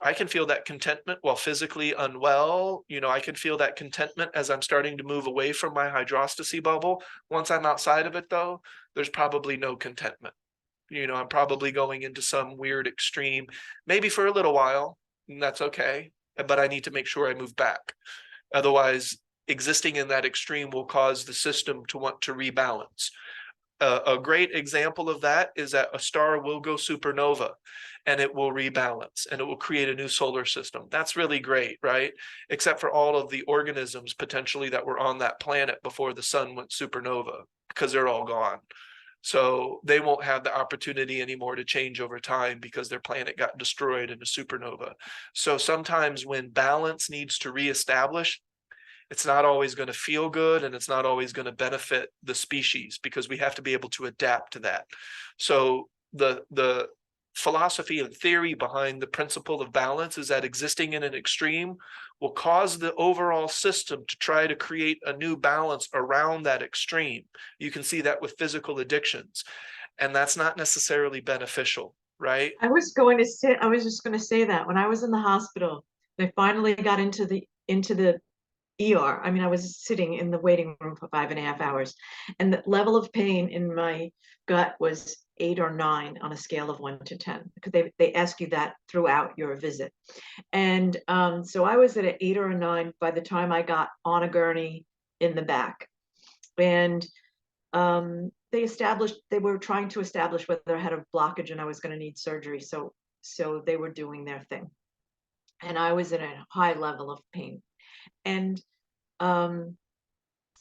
I can feel that contentment while physically unwell. I can feel that contentment as I'm starting to move away from my hydrostasy bubble. Once I'm outside of it, though, there's probably no contentment. I'm probably going into some weird extreme, maybe for a little while, and that's okay. but I need to make sure I move back. Otherwise, existing in that extreme will cause the system to want to rebalance. A great example of that is that a star will go supernova and it will rebalance and it will create a new solar system. That's really great, right? Except for all of the organisms potentially that were on that planet before the sun went supernova, because they're all gone. So they won't have the opportunity anymore to change over time because their planet got destroyed in a supernova. So sometimes when balance needs to reestablish, it's not always going to feel good and it's not always going to benefit the species, because we have to be able to adapt to that. So the philosophy and theory behind the principle of balance is that existing in an extreme will cause the overall system to try to create a new balance around that extreme. You can see that with physical addictions, and that's not necessarily beneficial, right? I was just going to say that when I was in the hospital, they finally got into the ER. I mean, I was sitting in the waiting room for 5.5 hours, and the level of pain in my gut was 8 or 9 on a scale of 1 to 10, because they ask you that throughout your visit. And so I was at an 8 or a 9 by the time I got on a gurney in the back. And they were trying to establish whether I had a blockage and I was going to need surgery. So they were doing their thing. And I was in a high level of pain. And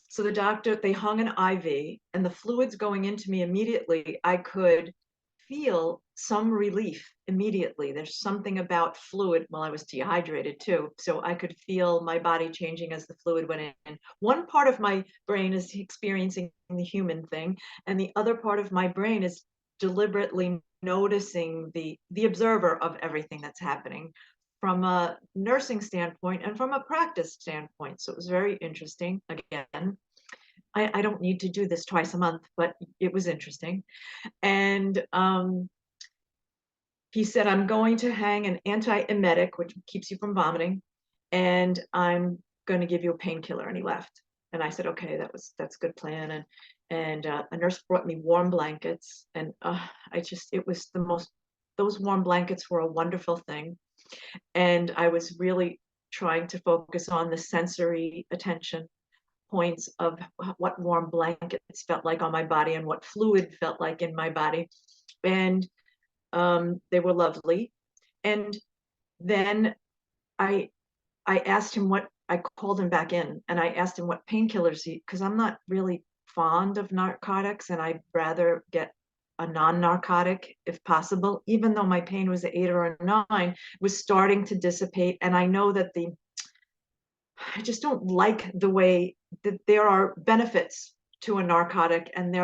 so the doctor, they hung an IV, and the fluids going into me immediately, I could feel some relief immediately. There's something about fluid. Well, I was dehydrated too, so I could feel my body changing as the fluid went in. One part of my brain is experiencing the human thing, and the other part of my brain is deliberately noticing the observer of everything that's happening, from a nursing standpoint and from a practice standpoint. So it was very interesting. Again, I don't need to do this twice a month, but it was interesting. And he said, I'm going to hang an antiemetic, which keeps you from vomiting, and I'm going to give you a painkiller. And he left. And I said, okay, that's a good plan. And a nurse brought me warm blankets, and those warm blankets were a wonderful thing. And I was really trying to focus on the sensory attention points of what warm blankets felt like on my body and what fluid felt like in my body. And they were lovely. And then I asked him I called him back in and I asked him what painkillers because I'm not really fond of narcotics, and I'd rather get a non-narcotic if possible, even though my pain was at 8 or a 9, was starting to dissipate. And I know that I just don't like the way that there are benefits to a narcotic, and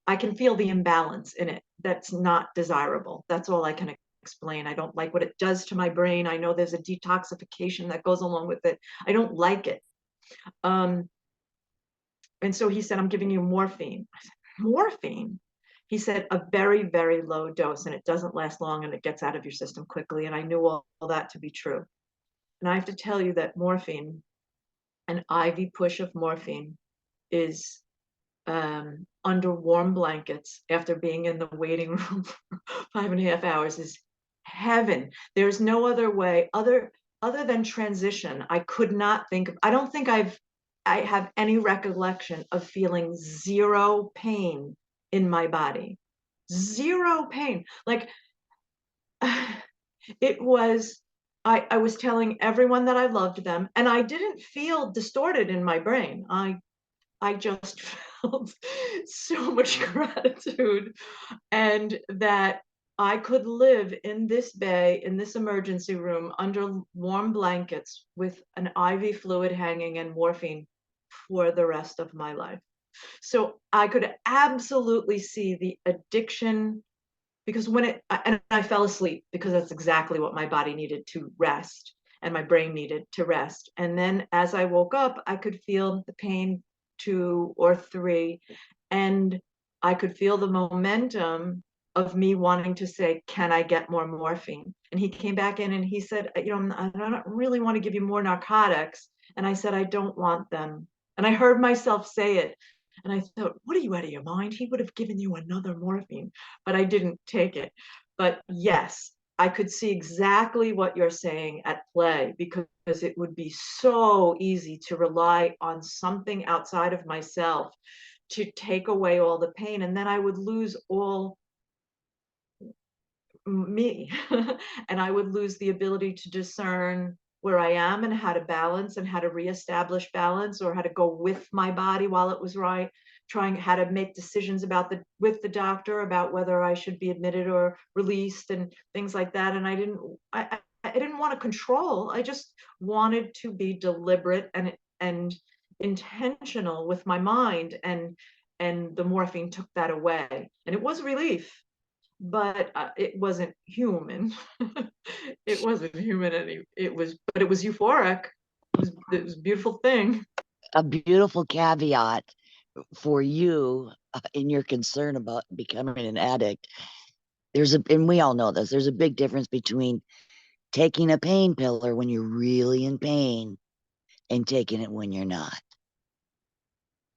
I can feel the imbalance in it. That's not desirable. That's all I can explain. I don't like what it does to my brain. I know there's a detoxification that goes along with it. I don't like it. And so he said, I'm giving you morphine. I said, morphine? He said, a very, very low dose, and it doesn't last long, and it gets out of your system quickly. And I knew all that to be true. And I have to tell you that morphine, an IV push of morphine, is under warm blankets after being in the waiting room for 5.5 hours is heaven. There's no other way other than transition. I could not think of, I don't think I have any recollection of feeling zero pain in my body. Zero pain. Like it was, I was telling everyone that I loved them, and I didn't feel distorted in my brain. I just felt so much gratitude, and that I could live in this bay, in this emergency room, under warm blankets with an IV fluid hanging and morphine for the rest of my life. So I could absolutely see the addiction, because and I fell asleep because that's exactly what my body needed to rest and my brain needed to rest. And then as I woke up, I could feel the pain 2 or 3, and I could feel the momentum of me wanting to say, can I get more morphine? And he came back in and he said, I don't really want to give you more narcotics. And I said, I don't want them. And I heard myself say it. And I thought, what are you, out of your mind? He would have given you another morphine, but I didn't take it. But yes, I could see exactly what you're saying at play, because it would be so easy to rely on something outside of myself to take away all the pain, and then I would lose all me and I would lose the ability to discern where I am and how to balance and how to reestablish balance, or how to go with my body while it was right, trying how to make decisions about with the doctor about whether I should be admitted or released and things like that. And I didn't want to control. I just wanted to be deliberate and intentional with my mind, and the morphine took that away, and it was relief, but it wasn't human. It wasn't human. But it was euphoric. It was a beautiful thing. A beautiful caveat for you in your concern about becoming an addict. And we all know this, there's a big difference between taking a painkiller when you're really in pain and taking it when you're not.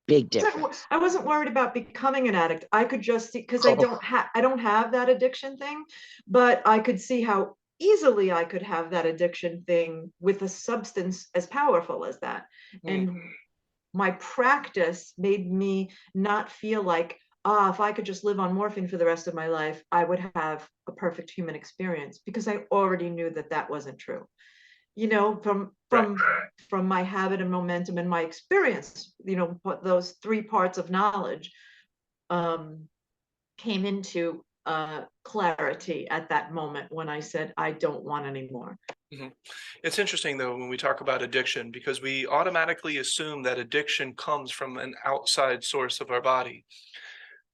Big difference. I wasn't worried about becoming an addict. I could just see, because Oh. I don't have that addiction thing, but I could see how easily I could have that addiction thing with a substance as powerful as that. And my practice made me not feel like, if I could just live on morphine for the rest of my life, I would have a perfect human experience, because I already knew that that wasn't true. You know, from my habit and momentum and my experience, you know, what those three parts of knowledge came into clarity at that moment when I said, I don't want anymore. It's interesting, though, when we talk about addiction, because we automatically assume that addiction comes from an outside source of our body.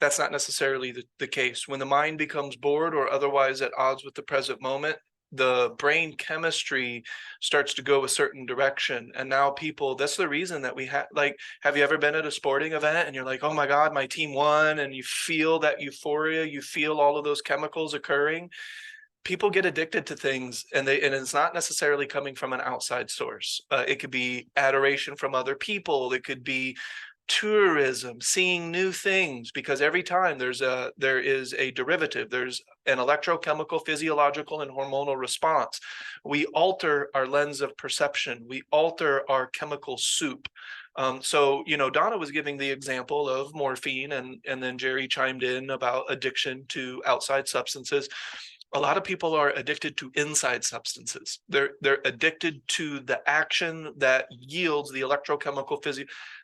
That's not necessarily the case. When the mind becomes bored or otherwise at odds with the present moment, the brain chemistry starts to go a certain direction. And now that's the reason that we have, like, have you ever been at a sporting event and you're like, oh my God, my team won, and you feel that euphoria, you feel all of those chemicals occurring? People get addicted to things, and it's not necessarily coming from an outside source. It could be adoration from other people. It could be tourism, seeing new things, because every time there is a derivative, there's an electrochemical, physiological, and hormonal response. We alter our lens of perception. We alter our chemical soup. So, you know, Donna was giving the example of morphine, and then Jerry chimed in about addiction to outside substances. A lot of people are addicted to inside substances. They're addicted to the action that yields the electrochemical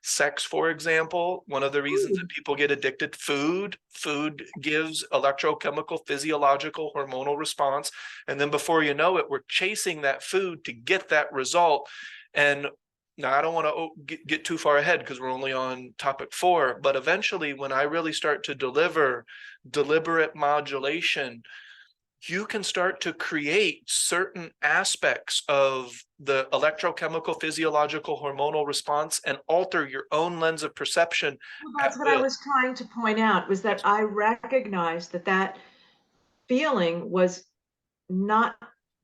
sex, for example. One of the reasons that people get addicted, food gives electrochemical, physiological, hormonal response. And then before you know it, we're chasing that food to get that result. And now, I don't want to get too far ahead because we're only on topic 4, but eventually when I really start to deliver deliberate modulation, you can start to create certain aspects of the electrochemical, physiological, hormonal response and alter your own lens of perception. Well, that's what I was trying to point out, was that I recognized that feeling was not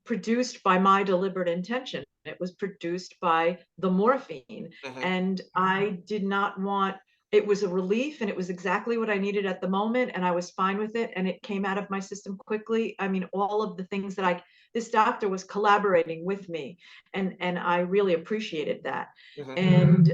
produced by my deliberate intention. It was produced by the morphine. And I did not want, it was a relief, and it was exactly what I needed at the moment, and I was fine with it, and it came out of my system quickly. I mean, all of the things that this doctor was collaborating with me, and I really appreciated that. And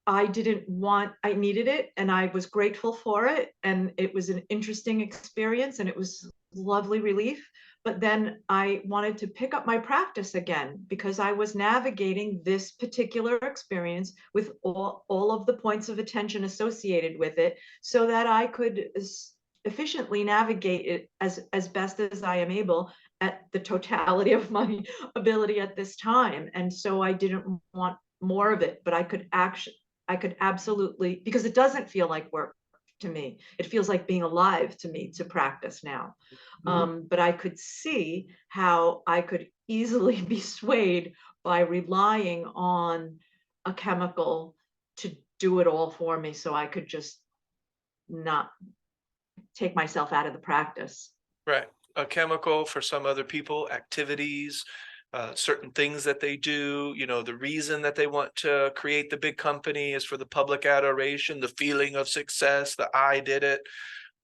I needed it, and I was grateful for it, and it was an interesting experience, and it was lovely relief. But then I wanted to pick up my practice again, because I was navigating this particular experience with all of the points of attention associated with it, so that I could efficiently navigate it as best as I am able at the totality of my ability at this time. And so I didn't want more of it, but I could absolutely, because it doesn't feel like work to me. It feels like being alive to me to practice now. But I could see how I could easily be swayed by relying on a chemical to do it all for me, so I could just not take myself out of the practice. Right. A chemical for some other people, activities, certain things that they do. You know, the reason that they want to create the big company is for the public adoration, the feeling of success, the I did it.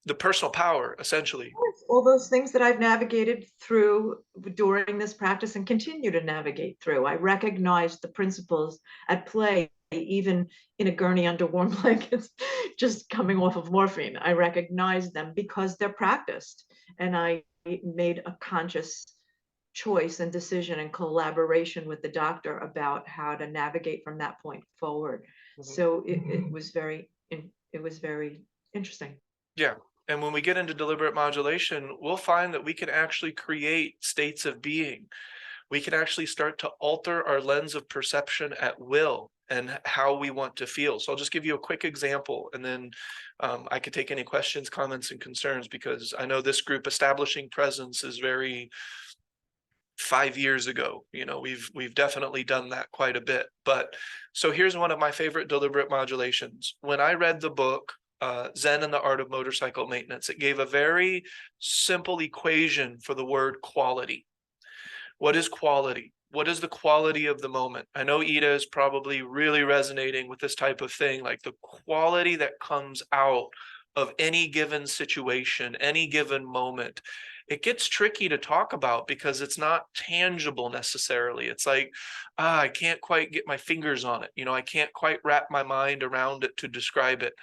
the personal power, essentially. All those things that I've navigated through during this practice and continue to navigate through. I recognize the principles at play, even in a gurney under warm blankets, just coming off of morphine. I recognize them because they're practiced. And I made a conscious choice and decision in collaboration with the doctor about how to navigate from that point forward. So it was very interesting. Yeah. And when we get into deliberate modulation, we'll find that we can actually create states of being. We can actually start to alter our lens of perception at will and how we want to feel. So I'll just give you a quick example, and then I could take any questions, comments, and concerns, because I know this group, Establishing Presence, is very 5 years ago. You know, we've definitely done that quite a bit. But so here's one of my favorite deliberate modulations. When I read the book, Zen and the Art of Motorcycle Maintenance, it gave a very simple equation for the word quality. What is quality? What is the quality of the moment? I know Ida is probably really resonating with this type of thing, like the quality that comes out of any given situation, any given moment. It gets tricky to talk about because it's not tangible necessarily. It's like, I can't quite get my fingers on it. You know, I can't quite wrap my mind around it to describe it.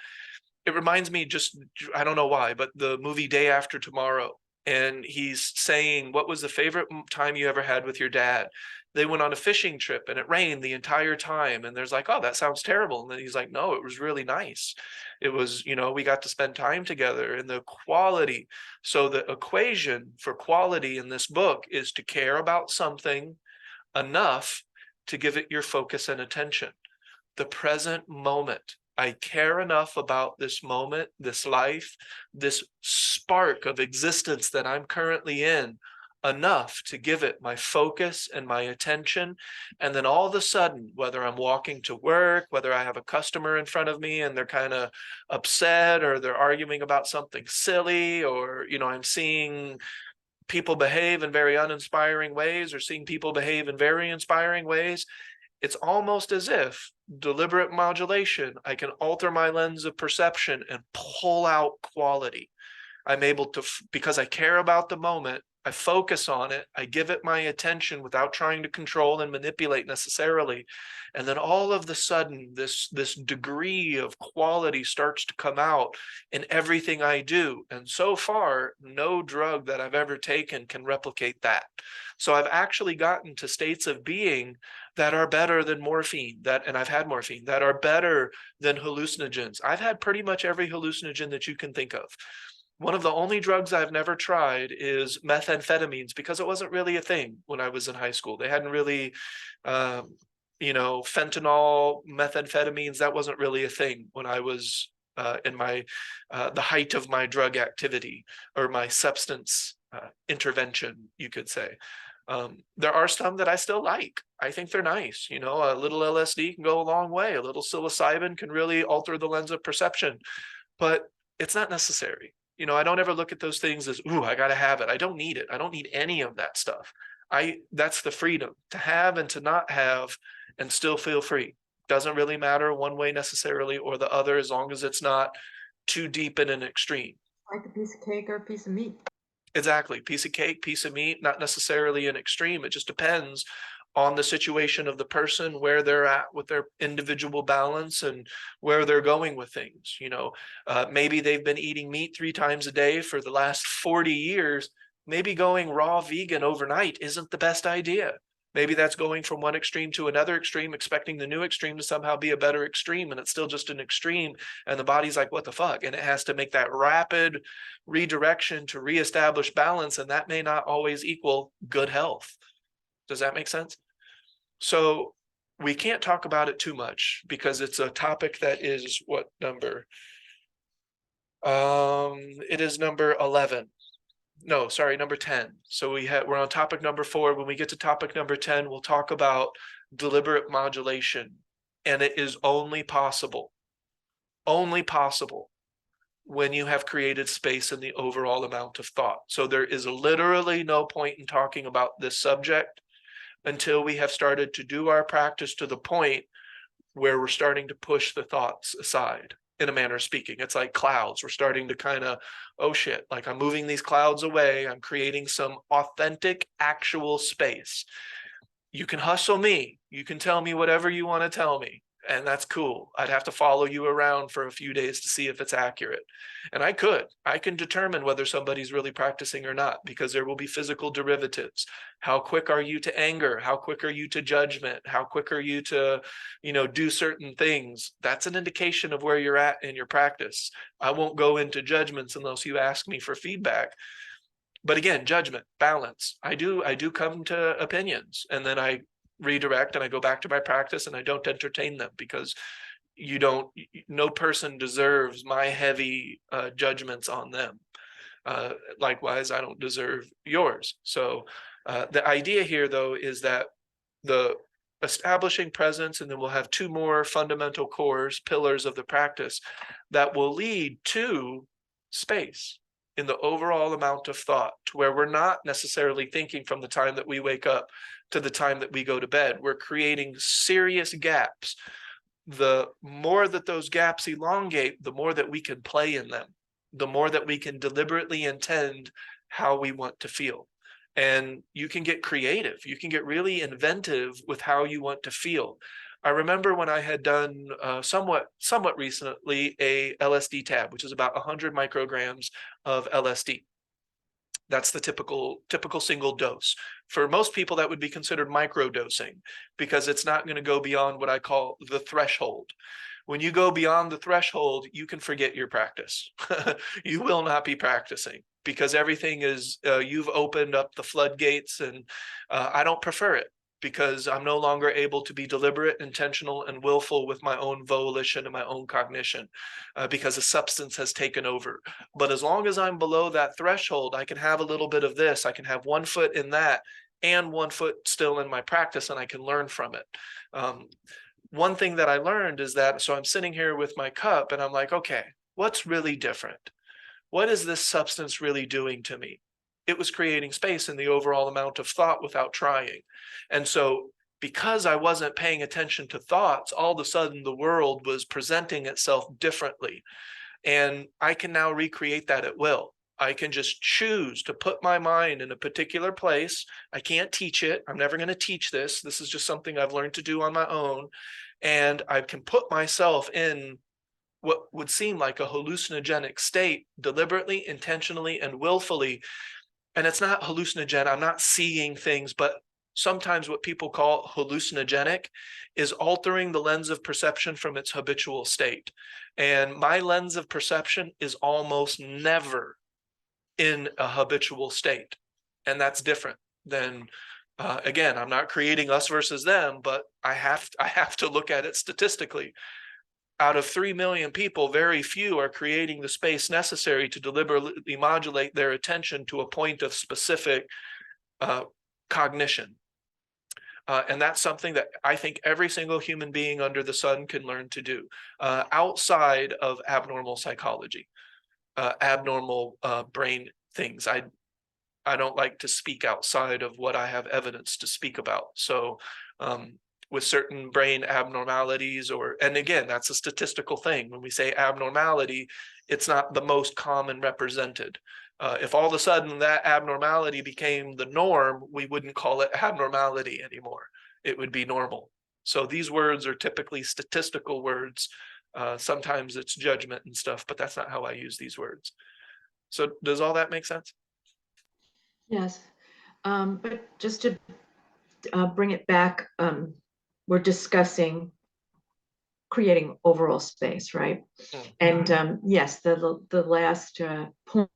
It reminds me, just, I don't know why, but the movie Day After Tomorrow. And he's saying, what was the favorite time you ever had with your dad? They went on a fishing trip and it rained the entire time. And there's like, oh, that sounds terrible. And then he's like, no, it was really nice. It was, you know, we got to spend time together, and the quality. So the equation for quality in this book is to care about something enough to give it your focus and attention. The present moment. I care enough about this moment, this life, this spark of existence that I'm currently in, enough to give it my focus and my attention. And then all of a sudden, whether I'm walking to work, whether I have a customer in front of me and they're kind of upset, or they're arguing about something silly, or, you know, I'm seeing people behave in very uninspiring ways, or seeing people behave in very inspiring ways, it's almost as if deliberate modulation, I can alter my lens of perception and pull out quality. I'm able to, because I care about the moment, I focus on it, I give it my attention without trying to control and manipulate necessarily. And then all of the sudden, this degree of quality starts to come out in everything I do. And so far, no drug that I've ever taken can replicate that. So I've actually gotten to states of being that are better than morphine, and I've had morphine, that are better than hallucinogens. I've had pretty much every hallucinogen that you can think of. One of the only drugs I've never tried is methamphetamines, because it wasn't really a thing when I was in high school. They hadn't really, you know, fentanyl, methamphetamines, that wasn't really a thing when I was in my, the height of my drug activity, or my substance intervention, you could say. There are some that I still like. I think they're nice. You know, a little LSD can go a long way. A little psilocybin can really alter the lens of perception, but it's not necessary. You know, I don't ever look at those things as, ooh, I got to have it. I don't need it. I don't need any of that stuff. That's the freedom to have and to not have and still feel free. Doesn't really matter one way necessarily or the other, as long as it's not too deep in an extreme. Like a piece of cake or a piece of meat. Exactly. Piece of cake, piece of meat, not necessarily an extreme. It just depends on the situation of the person, where they're at with their individual balance and where they're going with things. You know, maybe they've been eating meat 3 times a day for the last 40 years. Maybe going raw vegan overnight isn't the best idea. Maybe that's going from one extreme to another extreme, expecting the new extreme to somehow be a better extreme, and it's still just an extreme, and the body's like, what the fuck? And it has to make that rapid redirection to reestablish balance, and that may not always equal good health. Does that make sense? So we can't talk about it too much because it's a topic that is what number? It is number 11. No, sorry, number 10. So we're on topic number 4. When we get to topic number 10, we'll talk about deliberate modulation. And it is only possible when you have created space in the overall amount of thought. So there is literally no point in talking about this subject until we have started to do our practice to the point where we're starting to push the thoughts aside. in a manner of speaking. It's like clouds. We're starting to kind of, oh shit, like I'm moving these clouds away. I'm creating some authentic, actual space. You can hustle me. You can tell me whatever you want to tell me. And that's cool. I'd have to follow you around for a few days to see if it's accurate. And I can determine whether somebody's really practicing or not, because there will be physical derivatives. How quick are you to anger? How quick are you to judgment? How quick are you to, do certain things? That's an indication of where you're at in your practice. I won't go into judgments unless you ask me for feedback. But again, judgment, balance. I do come to opinions, and then I redirect and I go back to my practice, and I don't entertain them, because no person deserves my heavy judgments on them. Likewise, I don't deserve yours. So the idea here, though, is that the establishing presence, and then we'll have two more fundamental pillars of the practice that will lead to space in the overall amount of thought, to where we're not necessarily thinking from the time that we wake up to the time that we go to bed. We're creating serious gaps. The more that those gaps elongate, the more that we can play in them, the more that we can deliberately intend how we want to feel. And you can get creative. You can get really inventive with how you want to feel. I remember when I had done somewhat recently a LSD tab, which is about 100 micrograms of LSD. That's the typical single dose. For most people, that would be considered microdosing, because it's not going to go beyond what I call the threshold. When you go beyond the threshold, you can forget your practice. You will not be practicing, because everything is, you've opened up the floodgates, and I don't prefer it, because I'm no longer able to be deliberate, intentional, and willful with my own volition and my own cognition, because a substance has taken over. But as long as I'm below that threshold, I can have a little bit of this. I can have 1 foot in that and 1 foot still in my practice, and I can learn from it. One thing that I learned is that, so I'm sitting here with my cup, and I'm like, okay, what's really different? What is this substance really doing to me? It was creating space in the overall amount of thought without trying. And so because I wasn't paying attention to thoughts, all of a sudden the world was presenting itself differently. And I can now recreate that at will. I can just choose to put my mind in a particular place. I can't teach it. I'm never going to teach this. This is just something I've learned to do on my own. And I can put myself in what would seem like a hallucinogenic state deliberately, intentionally, and willfully. And it's not hallucinogenic. I'm not seeing things, but sometimes what people call hallucinogenic is altering the lens of perception from its habitual state. And my lens of perception is almost never in a habitual state. And that's different than, again, I'm not creating us versus them, but I have to look at it statistically. Out of 3 million people, very few are creating the space necessary to deliberately modulate their attention to a point of specific cognition. And that's something that I think every single human being under the sun can learn to do, outside of abnormal psychology, abnormal brain things. I don't like to speak outside of what I have evidence to speak about. So with certain brain abnormalities, and again, that's a statistical thing. When we say abnormality, it's not the most common represented. If all of a sudden that abnormality became the norm, we wouldn't call it abnormality anymore. It would be normal. So these words are typically statistical words. Sometimes it's judgment and stuff, but that's not how I use these words. So does all that make sense? Yes, but just to bring it back, we're discussing creating overall space, right? And yes, the last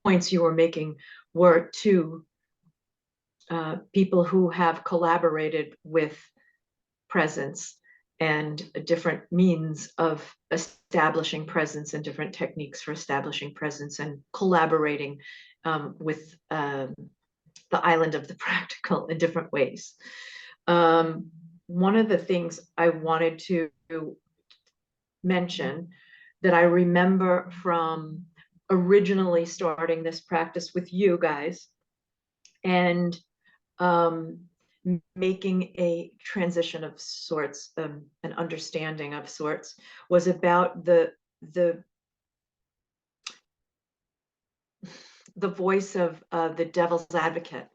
points you were making were to people who have collaborated with presence and different means of establishing presence and different techniques for establishing presence and collaborating with the island of the practical in different ways. One of the things I wanted to mention that I remember from originally starting this practice with you guys and making a transition of sorts, an understanding of sorts, was about the the voice of the devil's advocate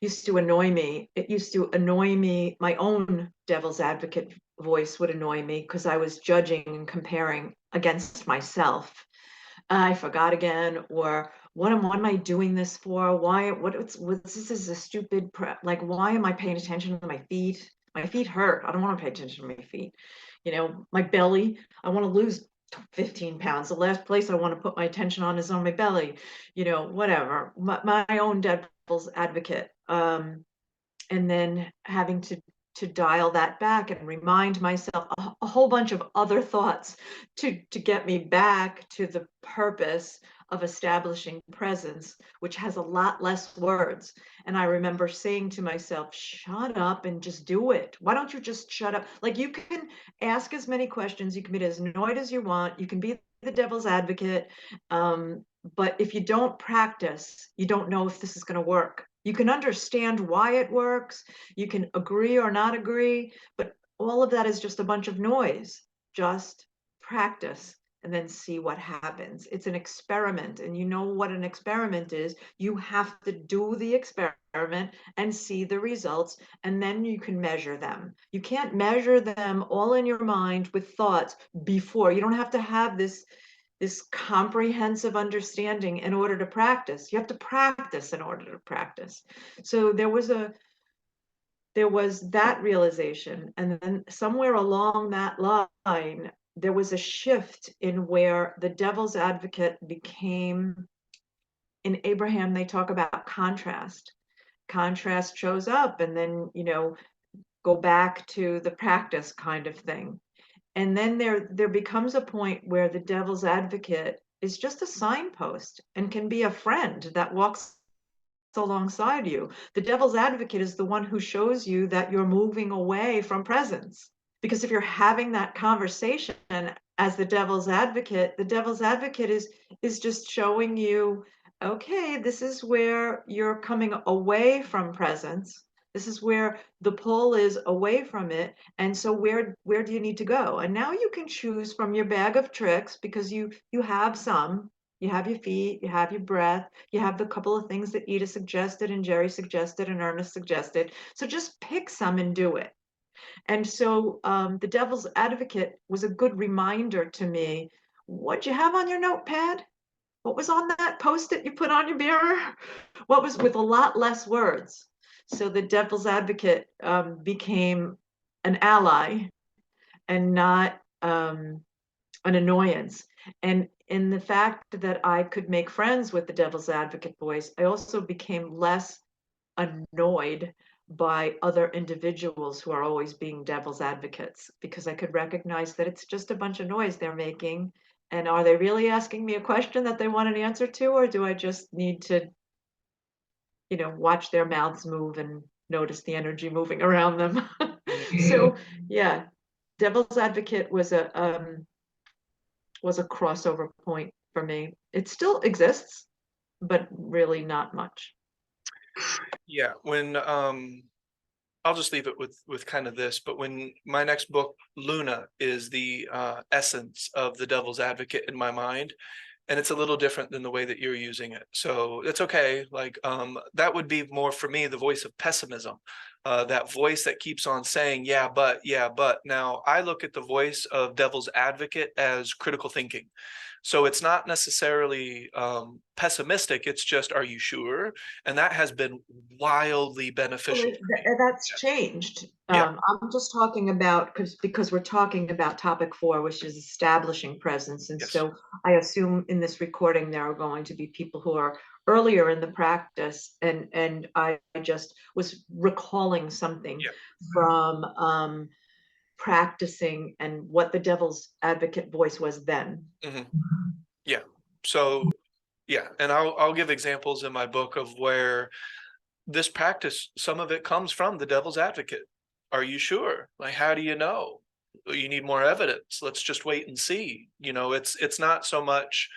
used to annoy me. It used to annoy me. My own devil's advocate voice would annoy me because I was judging and comparing against myself. I forgot again, or what am I doing this for? Why, this is a stupid, like, why am I paying attention to my feet? My feet hurt. I don't want to pay attention to my feet. You know, my belly, I want to lose 15 pounds. The last place I want to put my attention on is on my belly, you know, whatever. My own devil's advocate. And then having to dial that back and remind myself a whole bunch of other thoughts to get me back to the purpose of establishing presence, which has a lot less words. And I remember saying to myself, shut up and just do it. Why don't you just shut up? Like, you can ask as many questions, you can be as annoyed as you want, you can be the devil's advocate, but if you don't practice, you don't know if this is going to work. You can understand why it works, you can agree or not agree, but all of that is just a bunch of noise. Just practice and then see what happens. It's an experiment, and you know what an experiment is. You have to do the experiment and see the results, and then you can measure them. You can't measure them all in your mind with thoughts before. You don't have to have this comprehensive understanding in order to practice. You have to practice in order to practice. So there was that realization. And then somewhere along that line, there was a shift in where the devil's advocate became, in Abraham, they talk about contrast. Contrast shows up, and then, you know, go back to the practice kind of thing. And then there becomes a point where the devil's advocate is just a signpost and can be a friend that walks alongside you. The devil's advocate is the one who shows you that you're moving away from presence. Because if you're having that conversation as the devil's advocate is just showing you, okay, this is where you're coming away from presence. This is where the pull is away from it. And so where do you need to go? And now you can choose from your bag of tricks, because you have some. You have your feet, you have your breath, you have the couple of things that Ida suggested and Jerry suggested and Ernest suggested. So just pick some and do it. And so the devil's advocate was a good reminder to me. What'd you have on your notepad? What was on that post-it you put on your mirror? What was with a lot less words? So the devil's advocate became an ally and not an annoyance. And in the fact that I could make friends with the devil's advocate voice, I also became less annoyed by other individuals who are always being devil's advocates, because I could recognize that it's just a bunch of noise they're making. And are they really asking me a question that they want an answer to, or do I just need to, you know, watch their mouths move and notice the energy moving around them? So yeah, devil's advocate was a crossover point for me. It still exists, but really not much. Yeah, when I'll just leave it with kind of this, but when my next book, Luna, is the essence of the devil's advocate in my mind, and it's a little different than the way that you're using it. So it's okay. Like that would be more for me the voice of pessimism, that voice that keeps on saying, yeah, but. Now I look at the voice of devil's advocate as critical thinking. So it's not necessarily pessimistic. It's just, are you sure? And that has been wildly beneficial. That's changed. Yeah. I'm just talking about, because we're talking about topic 4, which is establishing presence. And Yes. so I assume in this recording there are going to be people who are earlier in the practice, and I just was recalling something from practicing and what the devil's advocate voice was then. Yeah. So yeah, and I'll give examples in my book of where this practice, some of it comes from the devil's advocate. Are you sure? Like, how do you know? You need more evidence. Let's just wait and see. You know, it's not so much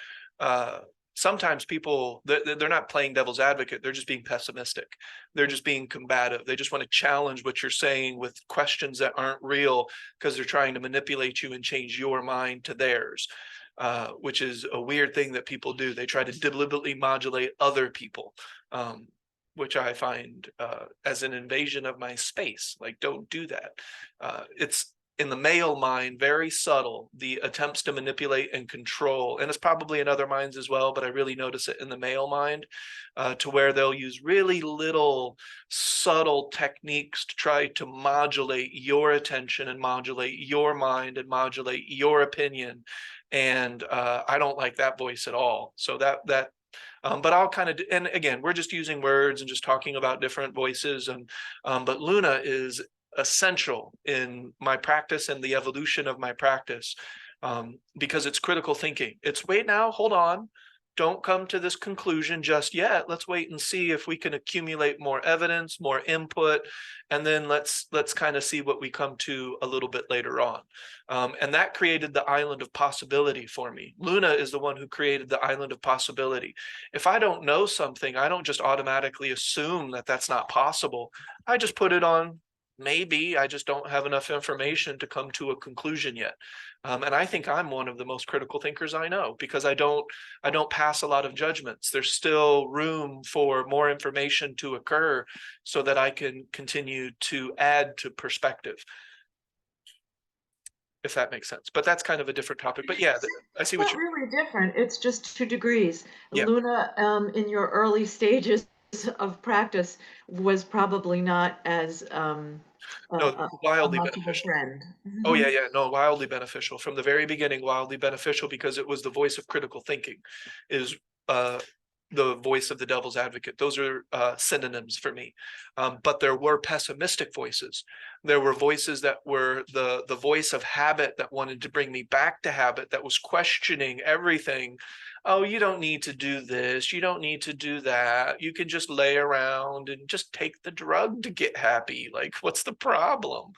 sometimes people, they're not playing devil's advocate. They're just being pessimistic. They're just being combative. They just want to challenge what you're saying with questions that aren't real, because they're trying to manipulate you and change your mind to theirs. which is a weird thing that people do. They try to deliberately modulate other people, which I find as an invasion of my space. Like, don't do that. It's in the male mind, very subtle, the attempts to manipulate and control, and it's probably in other minds as well, but I really notice it in the male mind, to where they'll use really little subtle techniques to try to modulate your attention and modulate your mind and modulate your opinion. And I don't like that voice at all. So but I'll kind of, and again, we're just using words and just talking about different voices. And but Luna is essential in my practice and the evolution of my practice, because it's critical thinking. It's wait now, hold on. Don't come to this conclusion just yet. Let's wait and see if we can accumulate more evidence, more input, and then let's kind of see what we come to a little bit later on. And that created the island of possibility for me. Luna is the one who created the island of possibility. If I don't know something, I don't just automatically assume that that's not possible. I just put it on maybe. I just don't have enough information to come to a conclusion yet. And I think I'm one of the most critical thinkers I know, because I don't pass a lot of judgments. There's still room for more information to occur so that I can continue to add to perspective, if that makes sense. But that's kind of a different topic. But yeah, I see what It's you. not really different. It's just 2 degrees. Yeah. Luna, in your early stages of practice, was probably not as No, a wildly much of a beneficial. friend. Oh yeah, no, wildly beneficial from the very beginning. Wildly beneficial because it was the voice of critical thinking, is the voice of the devil's advocate. Those are synonyms for me. But there were pessimistic voices. There were voices that were the voice of habit, that wanted to bring me back to habit, that was questioning everything. Oh, you don't need to do this. You don't need to do that. You can just lay around and just take the drug to get happy. Like, what's the problem?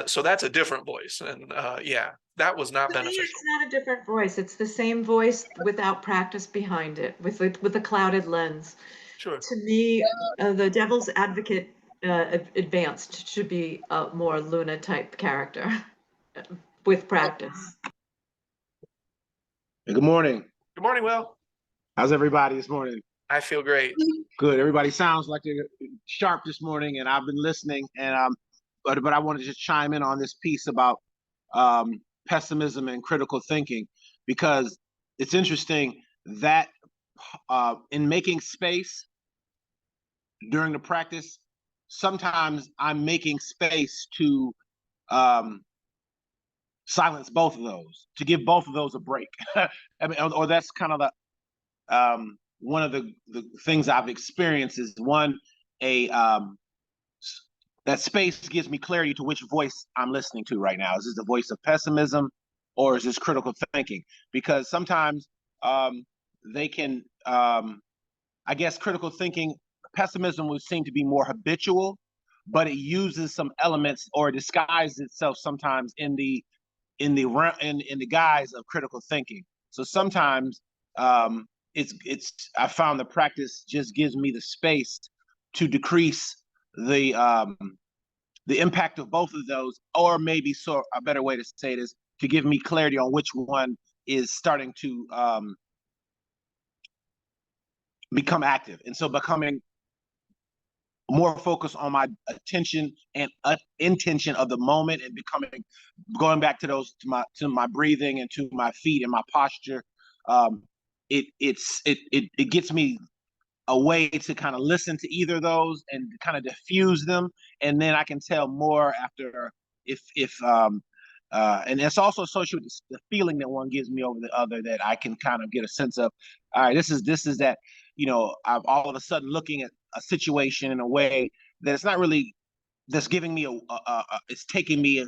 So that's a different voice. And yeah, that was not To me, beneficial. it's not a different voice. It's the same voice without practice behind it, with a clouded lens. Sure. To me, the devil's advocate advanced should be a more Luna type character with practice. Hey, good morning. Good morning, Will. How's everybody this morning? I feel great. Good. Everybody sounds like they're sharp this morning, and I've been listening. And but I want to just chime in on this piece about pessimism and critical thinking, because it's interesting that in making space during the practice, sometimes I'm making space to silence both of those, to give both of those a break. I mean, or that's kind of the one of the things I've experienced is that space gives me clarity to which voice I'm listening to right now. Is this the voice of pessimism or is this critical thinking? Because sometimes they can, I guess critical thinking, pessimism would seem to be more habitual, but it uses some elements or disguises itself sometimes in the guise of critical thinking. So sometimes I found the practice just gives me the space to decrease the impact of both of those, or maybe a better way to say it is to give me clarity on which one is starting to become active, and so becoming more focused on my attention and intention of the moment, and going back to my breathing and to my feet and my posture. It gets me a way to kind of listen to either of those and kind of diffuse them, and then I can tell more after if and it's also associated with the feeling that one gives me over the other, that I can kind of get a sense of, all right, this is that, I'm all of a sudden looking at a situation in a way that it's not really, that's giving me it's taking me,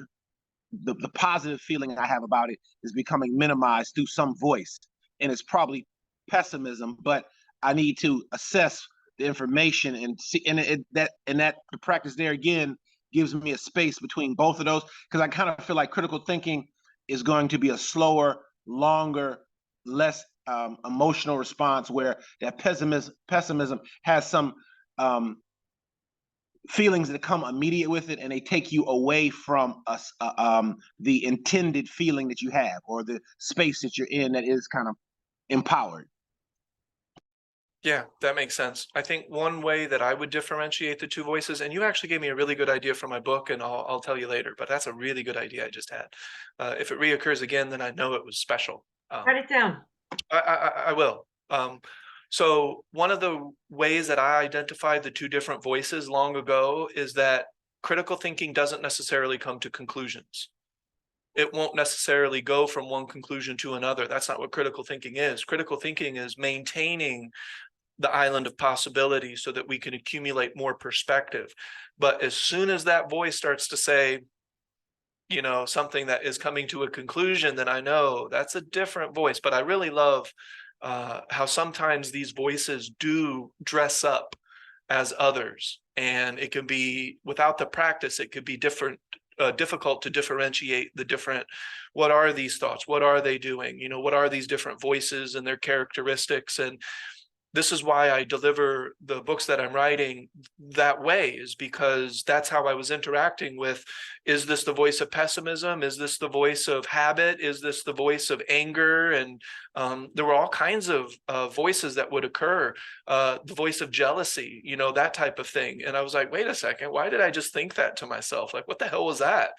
the positive feeling I have about it is becoming minimized through some voice, and it's probably pessimism, but I need to assess the information and see, and that the practice there again gives me a space between both of those, because I kind of feel like critical thinking is going to be a slower, longer, less emotional response, where that pessimism has some feelings that come immediate with it, and they take you away from us, the intended feeling that you have, or the space that you're in that is kind of empowered. Yeah, that makes sense. I think one way that I would differentiate the two voices, and you actually gave me a really good idea for my book, and I'll tell you later, but that's a really good idea I just had. If it reoccurs again, then I know it was special. Write it down. I will. So one of the ways that I identified the two different voices long ago is that critical thinking doesn't necessarily come to conclusions. It won't necessarily go from one conclusion to another. That's not what critical thinking is. Critical thinking is maintaining the island of possibility so that we can accumulate more perspective. But as soon as that voice starts to say, you know, something that is coming to a conclusion, then I know that's a different voice. But I really love how sometimes these voices do dress up as others, and it can be, without the practice, it could be difficult to differentiate the different, what are these thoughts, what are they doing, you know, what are these different voices and their characteristics. And this is why I deliver the books that I'm writing that way, is because that's how I was interacting with, is this the voice of pessimism? Is this the voice of habit? Is this the voice of anger? And there were all kinds of voices that would occur, the voice of jealousy, you know, that type of thing. And I was like, wait a second, why did I just think that to myself? Like, what the hell was that?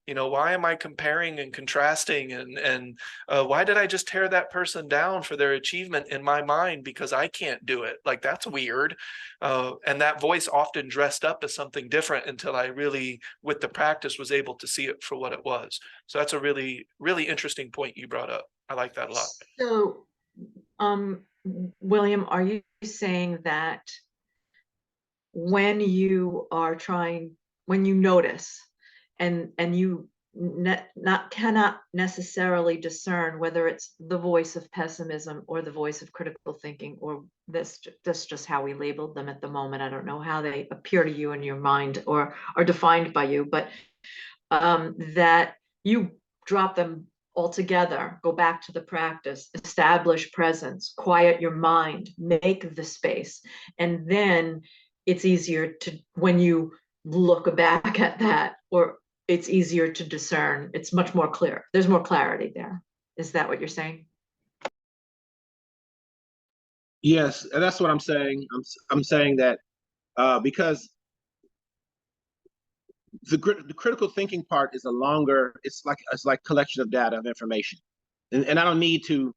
You know, why am I comparing and contrasting? And why did I just tear that person down for their achievement in my mind because I can't do it? Like, that's weird. And that voice often dressed up as something different until I really, with the practice, was able to see it for what it was. So that's a really, really interesting point you brought up. I like that a lot. So, William, are you saying that when you are trying, when you notice and you cannot necessarily discern whether it's the voice of pessimism or the voice of critical thinking, or that's just how we labeled them at the moment. I don't know how they appear to you in your mind or are defined by you, but that you drop them altogether, go back to the practice, establish presence, quiet your mind, make the space, and then it's easier to, when you look back at that, or it's easier to discern. It's much more clear. There's more clarity there. Is that what you're saying? Yes, and that's what I'm saying. I'm saying that because the critical thinking part is a longer. It's like collection of data, of information, and I don't need to.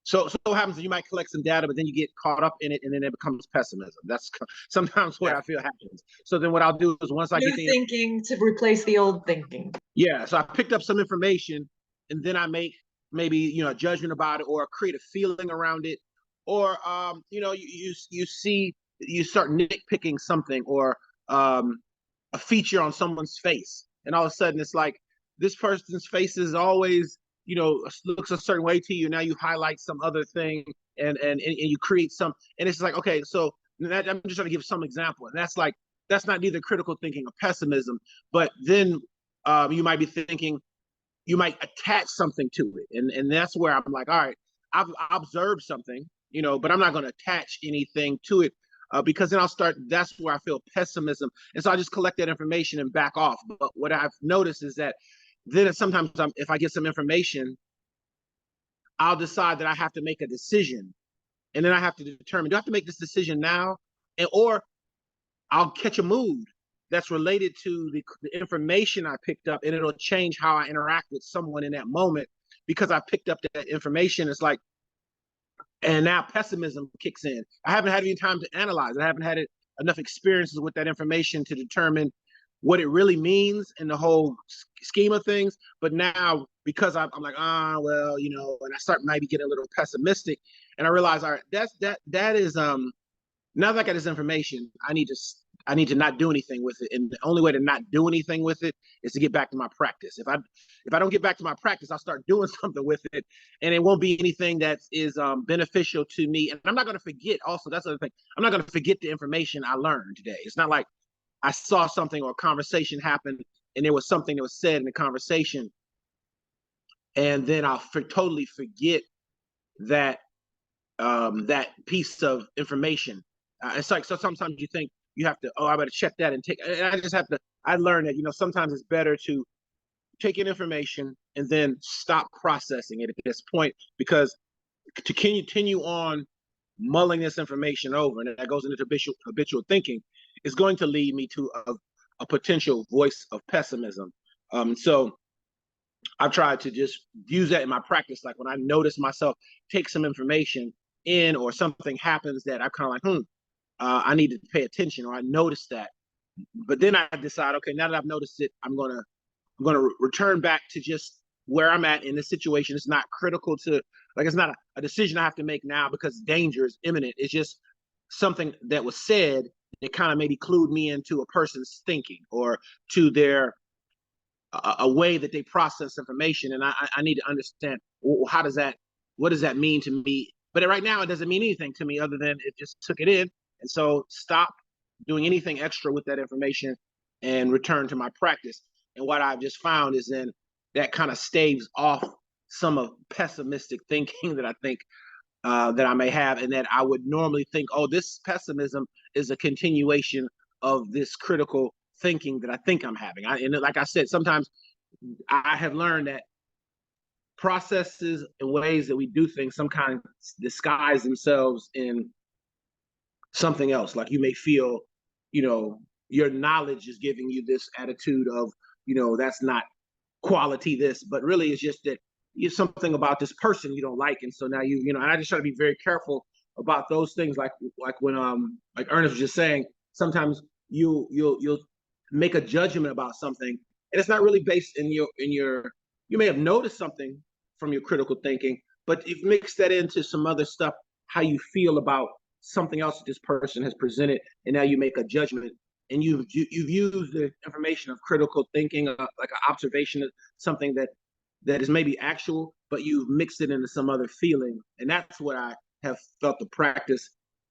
So what happens is you might collect some data, but then you get caught up in it, and then it becomes pessimism. That's sometimes what I feel happens. So then what I'll do is, once I New get the thinking to replace the old thinking. Yeah, so I picked up some information, and then I make maybe, you know, a judgment about it, or create a feeling around it, or you know, you see, you start nitpicking something, or a feature on someone's face, and all of a sudden it's like, this person's face is always, you know, looks a certain way to you. Now you highlight some other thing, and you create some, and it's like, okay, so that, I'm just trying to give some example, and that's like, that's not neither critical thinking or pessimism, but then you might be thinking, you might attach something to it, and that's where I'm like, all right, I've observed something, you know, but I'm not going to attach anything to it, because then I'll start. That's where I feel pessimism, and so I just collect that information and back off. But what I've noticed is that then sometimes if I get some information, I'll decide that I have to make a decision, and then I have to determine, do I have to make this decision now, and or I'll catch a mood that's related to the information I picked up, and it'll change how I interact with someone in that moment, because I picked up that information. It's like, and now pessimism kicks in. I haven't had any time to analyze it. I haven't had enough experiences with that information to determine what it really means in the whole scheme of things. But now, because I'm like, well, you know, and I start maybe getting a little pessimistic, and I realize, all right, that is now that I got this information, I need to not do anything with it, and the only way to not do anything with it is to get back to my practice. If I don't get back to my practice, I'll start doing something with it, and it won't be anything that is beneficial to me. And I'm not going to forget. Also, that's the other thing. I'm not going to forget the information I learned today. It's not like I saw something or a conversation happen, and there was something that was said in the conversation, and then I'll totally forget that that piece of information. It's like, so sometimes you think, you have to, oh, I better check that and take, and I just have to, I learned that, sometimes it's better to take in information and then stop processing it at this point, because to continue on mulling this information over, and that goes into habitual thinking, is going to lead me to a potential voice of pessimism. So I've tried to just use that in my practice. Like when I notice myself take some information in, or something happens that I'm kind of like, I need to pay attention, or I noticed that. But then I decide, okay, now that I've noticed it, I'm gonna return back to just where I'm at in this situation. It's not critical to, like, it's not a decision I have to make now because danger is imminent. It's just something that was said that kind of maybe clued me into a person's thinking, or to their a way that they process information. And I need to understand, well, what does that mean to me? But right now it doesn't mean anything to me other than it just took it in. And so stop doing anything extra with that information and return to my practice. And what I've just found is then that kind of staves off some of pessimistic thinking that I think that I may have, and that I would normally think, oh, this pessimism is a continuation of this critical thinking that I think I'm having. And like I said, sometimes I have learned that processes and ways that we do things sometimes disguise themselves in something else. Like you may feel, your knowledge is giving you this attitude of, that's not quality this, but really it's just that it's something about this person you don't like. And so now and I just try to be very careful about those things. Like when like Ernest was just saying, sometimes you'll make a judgment about something, and it's not really based in your you may have noticed something from your critical thinking, but you've mixed that into some other stuff, how you feel about something else that this person has presented, and now you make a judgment, and you've used the information of critical thinking, like an observation of something that is maybe actual, but you've mixed it into some other feeling. And that's what I have felt the practice,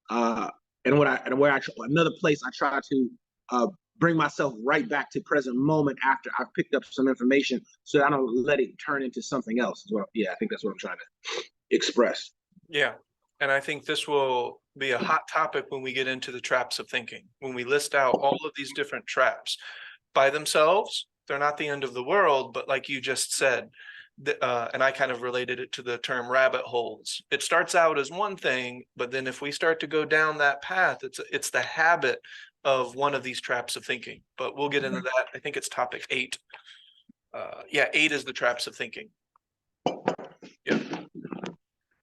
and another place I try to bring myself right back to present moment after I've picked up some information, so that I don't let it turn into something else. I think that's what I'm trying to express. Yeah. And I think this will be a hot topic when we get into the traps of thinking, when we list out all of these different traps. By themselves, they're not the end of the world, but like you just said, and I kind of related it to the term rabbit holes. It starts out as one thing, but then if we start to go down that path, it's the habit of one of these traps of thinking. But we'll get into that. I think it's topic 8. 8 is the traps of thinking. Yeah.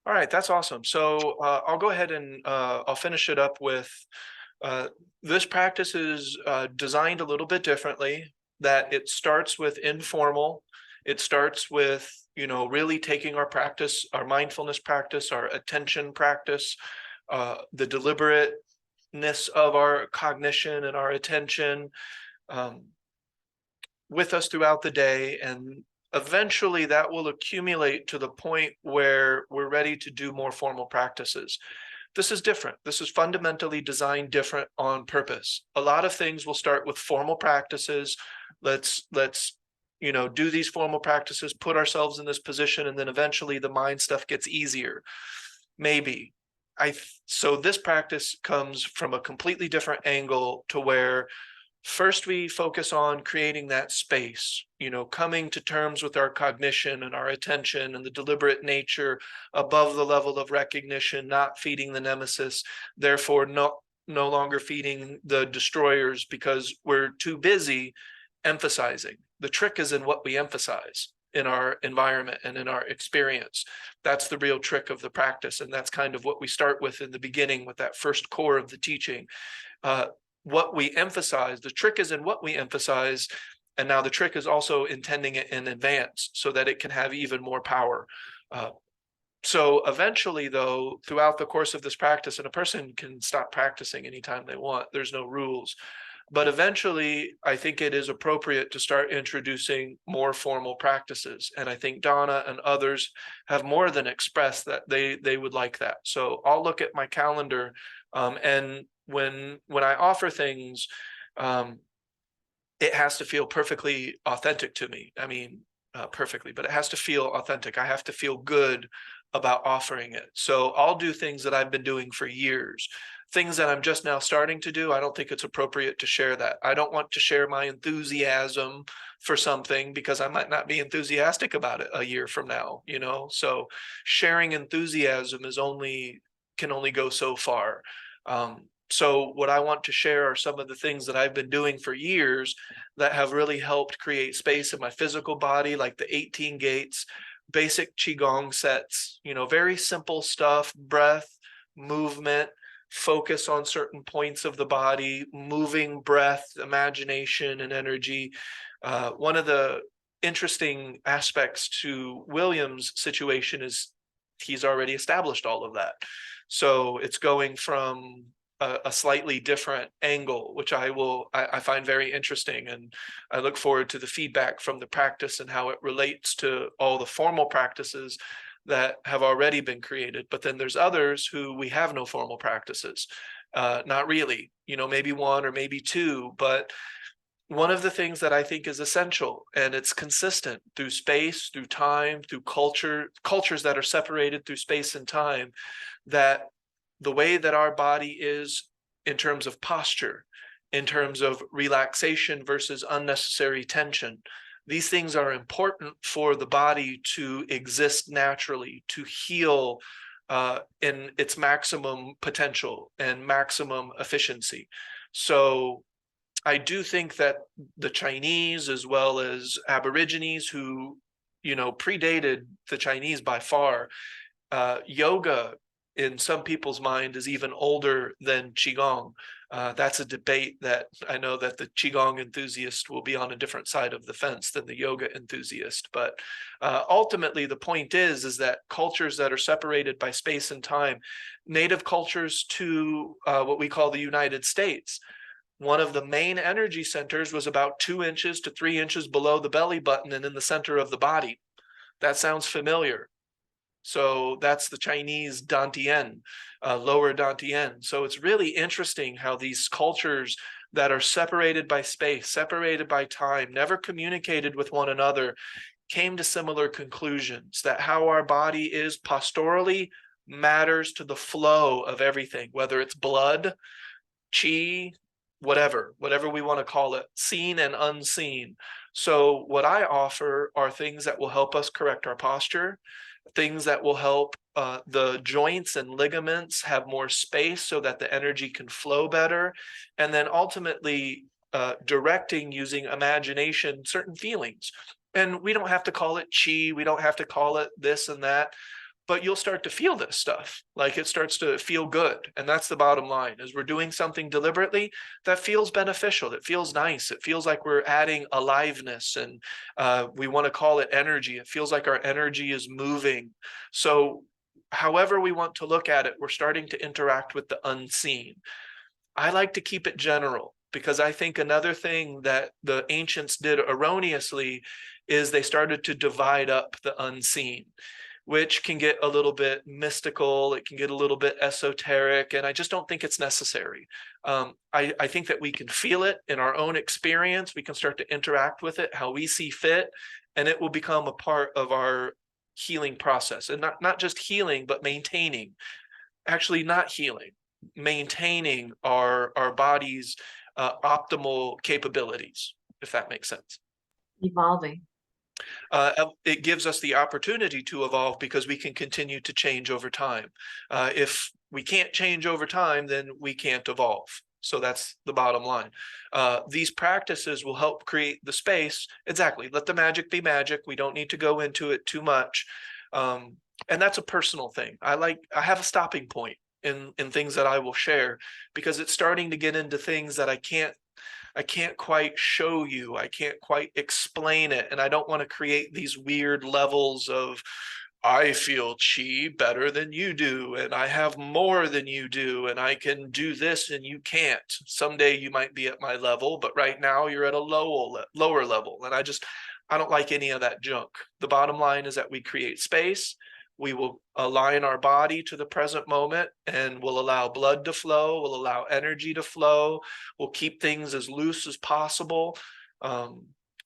All right, that's awesome. So I'll go ahead and I'll finish it up with this practice is designed a little bit differently, that it starts with informal. It starts with, really taking our practice, our mindfulness practice, our attention practice, the deliberateness of our cognition and our attention with us throughout the day. And eventually that will accumulate to the point where we're ready to do more formal practices. This is different. This is fundamentally designed different on purpose. A lot of things will start with formal practices. Let's do these formal practices, put ourselves in this position, and then eventually the mind stuff gets easier. Maybe. So this practice comes from a completely different angle, to where first we focus on creating that space, coming to terms with our cognition and our attention and the deliberate nature above the level of recognition, not feeding the nemesis, therefore no longer feeding the destroyers because we're too busy emphasizing. The trick is in what we emphasize in our environment and in our experience. That's the real trick of the practice. And that's kind of what we start with in the beginning, with that first core of the teaching. What we emphasize, the trick is in what we emphasize. And now the trick is also intending it in advance so that it can have even more power. So eventually, though, throughout the course of this practice, and a person can stop practicing anytime they want, there's no rules. But eventually, I think it is appropriate to start introducing more formal practices. And I think Donna and others have more than expressed that they would like that. So I'll look at my calendar, and when I offer things, it has to feel perfectly authentic to me. I mean, perfectly, but it has to feel authentic. I have to feel good about offering it. So I'll do things that I've been doing for years. things that I'm just now starting to do, I don't think it's appropriate to share that. I don't want to share my enthusiasm for something because I might not be enthusiastic about it a year from now, you know? So sharing enthusiasm can only go so far. So what I want to share are some of the things that I've been doing for years that have really helped create space in my physical body, like the 18 gates, basic Qigong sets, you know, very simple stuff, breath, movement, focus on certain points of the body, moving breath, imagination, and energy. One of the interesting aspects to William's situation is he's already established all of that. So it's going from a slightly different angle, which I find very interesting. And I look forward to the feedback from the practice and how it relates to all the formal practices that have already been created. But then there's others who we have no formal practices, not really, you know, maybe one or maybe two, but one of the things that I think is essential, and it's consistent through space, through time, through cultures that are separated through space and time, that the way that our body is in terms of posture, in terms of relaxation versus unnecessary tension, these things are important for the body to exist naturally, to heal in its maximum potential and maximum efficiency. So I do think that the Chinese, as well as Aborigines who, you know, predated the Chinese by far, yoga in some people's mind is even older than Qigong. That's a debate that I know that the Qigong enthusiast will be on a different side of the fence than the yoga enthusiast. But ultimately, the point is that cultures that are separated by space and time, native cultures to what we call the United States, one of the main energy centers was about 2 inches to 3 inches below the belly button and in the center of the body. That sounds familiar. So that's the Chinese Dantian, lower Dantian. So it's really interesting how these cultures that are separated by space, separated by time, never communicated with one another, came to similar conclusions that how our body is posturally matters to the flow of everything, whether it's blood, chi, whatever we want to call it, seen and unseen. So what I offer are things that will help us correct our posture, things that will help the joints and ligaments have more space so that the energy can flow better. And then ultimately directing using imagination, certain feelings. And we don't have to call it chi, we don't have to call it this and that, but you'll start to feel this stuff. Like it starts to feel good. And that's the bottom line, is we're doing something deliberately that feels beneficial, that feels nice. It feels like we're adding aliveness, and we want to call it energy. It feels like our energy is moving. So however we want to look at it, we're starting to interact with the unseen. I like to keep it general because I think another thing that the ancients did erroneously is they started to divide up the unseen, which can get a little bit mystical. It can get a little bit esoteric, and I just don't think it's necessary. I think that we can feel it in our own experience. We can start to interact with it how we see fit, and it will become a part of our healing process. And not just healing, but maintaining, actually not healing, maintaining our body's optimal capabilities, if that makes sense. Evolving. It gives us the opportunity to evolve because we can continue to change over time. If we can't change over time, then we can't evolve. So that's the bottom line. These practices will help create the space. Exactly. Let the magic be magic. We don't need to go into it too much. And that's a personal thing. I have a stopping point in things that I will share, because it's starting to get into things that I can't quite show you. I can't quite explain it. And I don't want to create these weird levels of, I feel chi better than you do, and I have more than you do, and I can do this and you can't. Someday you might be at my level, but right now you're at a lower level. And I don't like any of that junk. The bottom line is that we create space. We will align our body to the present moment, and we'll allow blood to flow. We'll allow energy to flow. We'll keep things as loose as possible.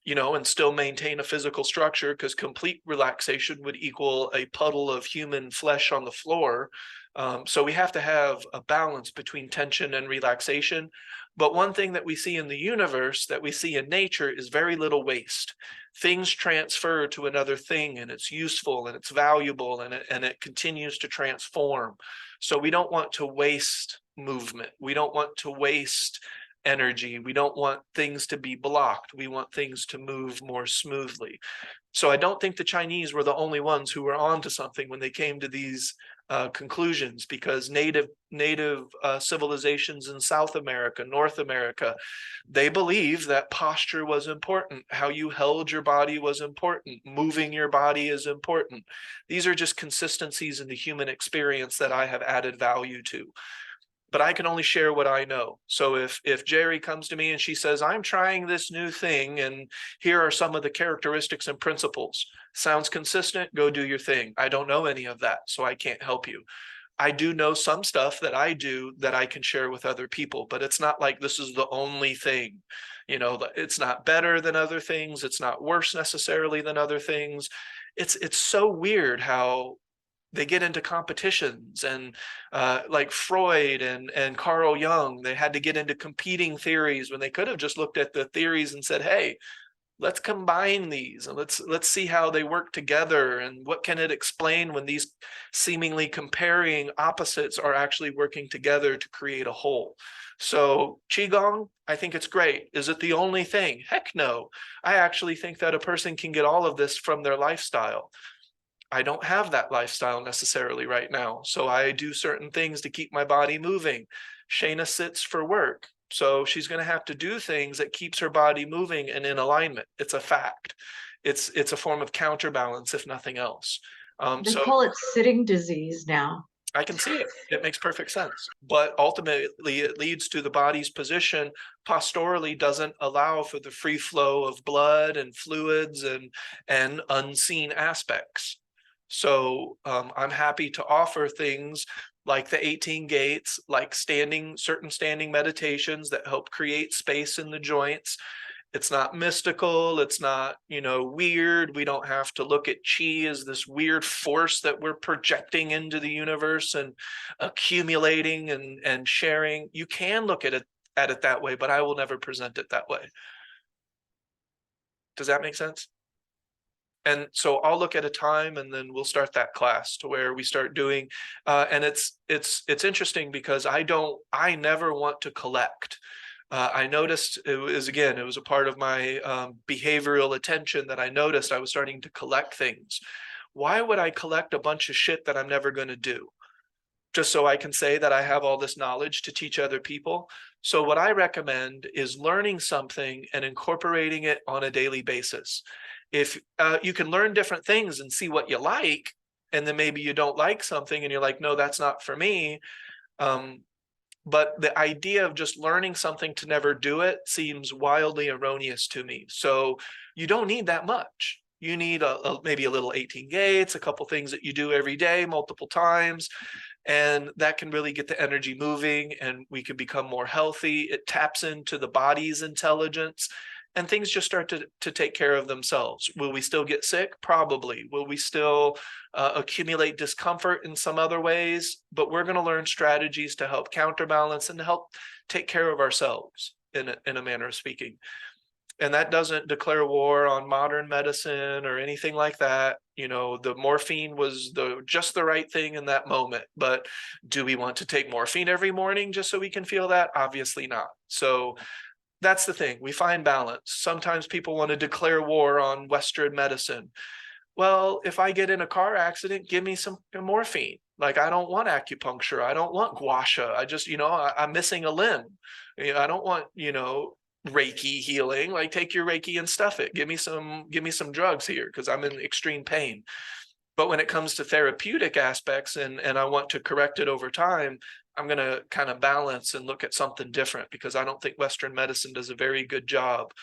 you know, and still maintain a physical structure, because complete relaxation would equal a puddle of human flesh on the floor. So we have to have a balance between tension and relaxation. But one thing that we see in the universe, that we see in nature, is very little waste. Things transfer to another thing, and it's useful and it's valuable, and it continues to transform. So we don't want to waste movement. We don't want to waste energy. We don't want things to be blocked. We want things to move more smoothly. So I don't think the Chinese were the only ones who were onto something when they came to these conclusions, because native civilizations in South America, North America, they believed that posture was important. How you held your body was important. Moving your body is important. These are just consistencies in the human experience that I have added value to. But I can only share what I know. So if Jerry comes to me and she says, I'm trying this new thing, and here are some of the characteristics and principles, sounds consistent, go do your thing. I don't know any of that, so I can't help you. I do know some stuff that I do that I can share with other people, but it's not like this is the only thing. You know, it's not better than other things. It's not worse necessarily than other things. It's so weird how they get into competitions, and like Freud and Carl Jung, they had to get into competing theories when they could have just looked at the theories and said, hey, let's combine these and let's see how they work together, and what can it explain when these seemingly comparing opposites are actually working together to create a whole. So Qigong, I think it's great. Is it the only thing? Heck no. I actually think that a person can get all of this from their lifestyle. I don't have that lifestyle necessarily right now, so I do certain things to keep my body moving. Shayna sits for work, so she's going to have to do things that keeps her body moving and in alignment. It's a fact. It's a form of counterbalance, if nothing else. They call it sitting disease now. I can see it. It makes perfect sense. But ultimately, it leads to the body's position posturally doesn't allow for the free flow of blood and fluids and unseen aspects. So I'm happy to offer things like the 18 gates, like certain standing meditations that help create space in the joints. It's not mystical. It's not, you know, weird. We don't have to look at chi as this weird force that we're projecting into the universe and accumulating and sharing. You can look at it that way, but I will never present it that way. Does that make sense? And so I'll look at a time, and then we'll start that class to where we start doing, and it's interesting because I never want to collect. I noticed it was a part of my behavioral attention that I noticed I was starting to collect things. Why would I collect a bunch of shit that I'm never going to do? Just so I can say that I have all this knowledge to teach other people. So what I recommend is learning something and incorporating it on a daily basis. If you can learn different things and see what you like, and then maybe you don't like something and you're like, no, that's not for me. But the idea of just learning something to never do it seems wildly erroneous to me. So you don't need that much. You need maybe a little 18 gates, a couple things that you do every day, multiple times. And that can really get the energy moving, and we can become more healthy. It taps into the body's intelligence, and things just start to take care of themselves. Will we still get sick? Probably. Will we still accumulate discomfort in some other ways? But we're going to learn strategies to help counterbalance and to help take care of ourselves in a manner of speaking. And that doesn't declare war on modern medicine or anything like that. You know, the morphine was just the right thing in that moment. But do we want to take morphine every morning just so we can feel that? Obviously not. So that's the thing. We find balance. Sometimes people want to declare war on Western medicine. Well, if I get in a car accident, give me some morphine. Like, I don't want acupuncture. I don't want gua sha. I just, I'm missing a limb. I don't want, Reiki healing. Like, take your Reiki and stuff it. Give me some drugs here because I'm in extreme pain. But when it comes to therapeutic aspects and I want to correct it over time, I'm going to kind of balance and look at something different, because I don't think Western medicine does a very good job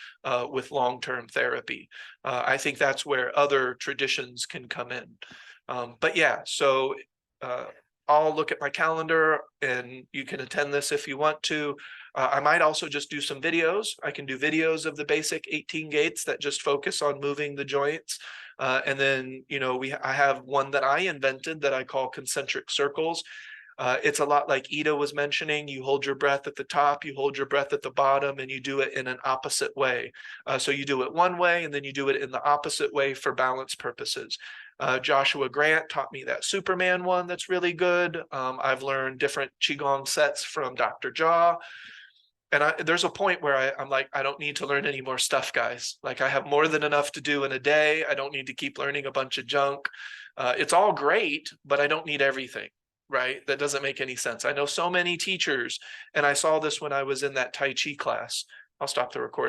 with long-term therapy. I think that's where other traditions can come in. But yeah, so I'll look at my calendar, and you can attend this if you want to. I might also just do some videos. I can do videos of the basic 18 gaits that just focus on moving the joints. And then, I have one that I invented that I call concentric circles. It's a lot like Ida was mentioning. You hold your breath at the top, you hold your breath at the bottom, and you do it in an opposite way. So you do it one way, and then you do it in the opposite way for balance purposes. Joshua Grant taught me that Superman one that's really good. I've learned different Qigong sets from Dr. Jha. And there's a point where I'm like, I don't need to learn any more stuff, guys. Like, I have more than enough to do in a day. I don't need to keep learning a bunch of junk. It's all great, but I don't need everything, right? That doesn't make any sense. I know so many teachers, and I saw this when I was in that Tai Chi class. I'll stop the recording.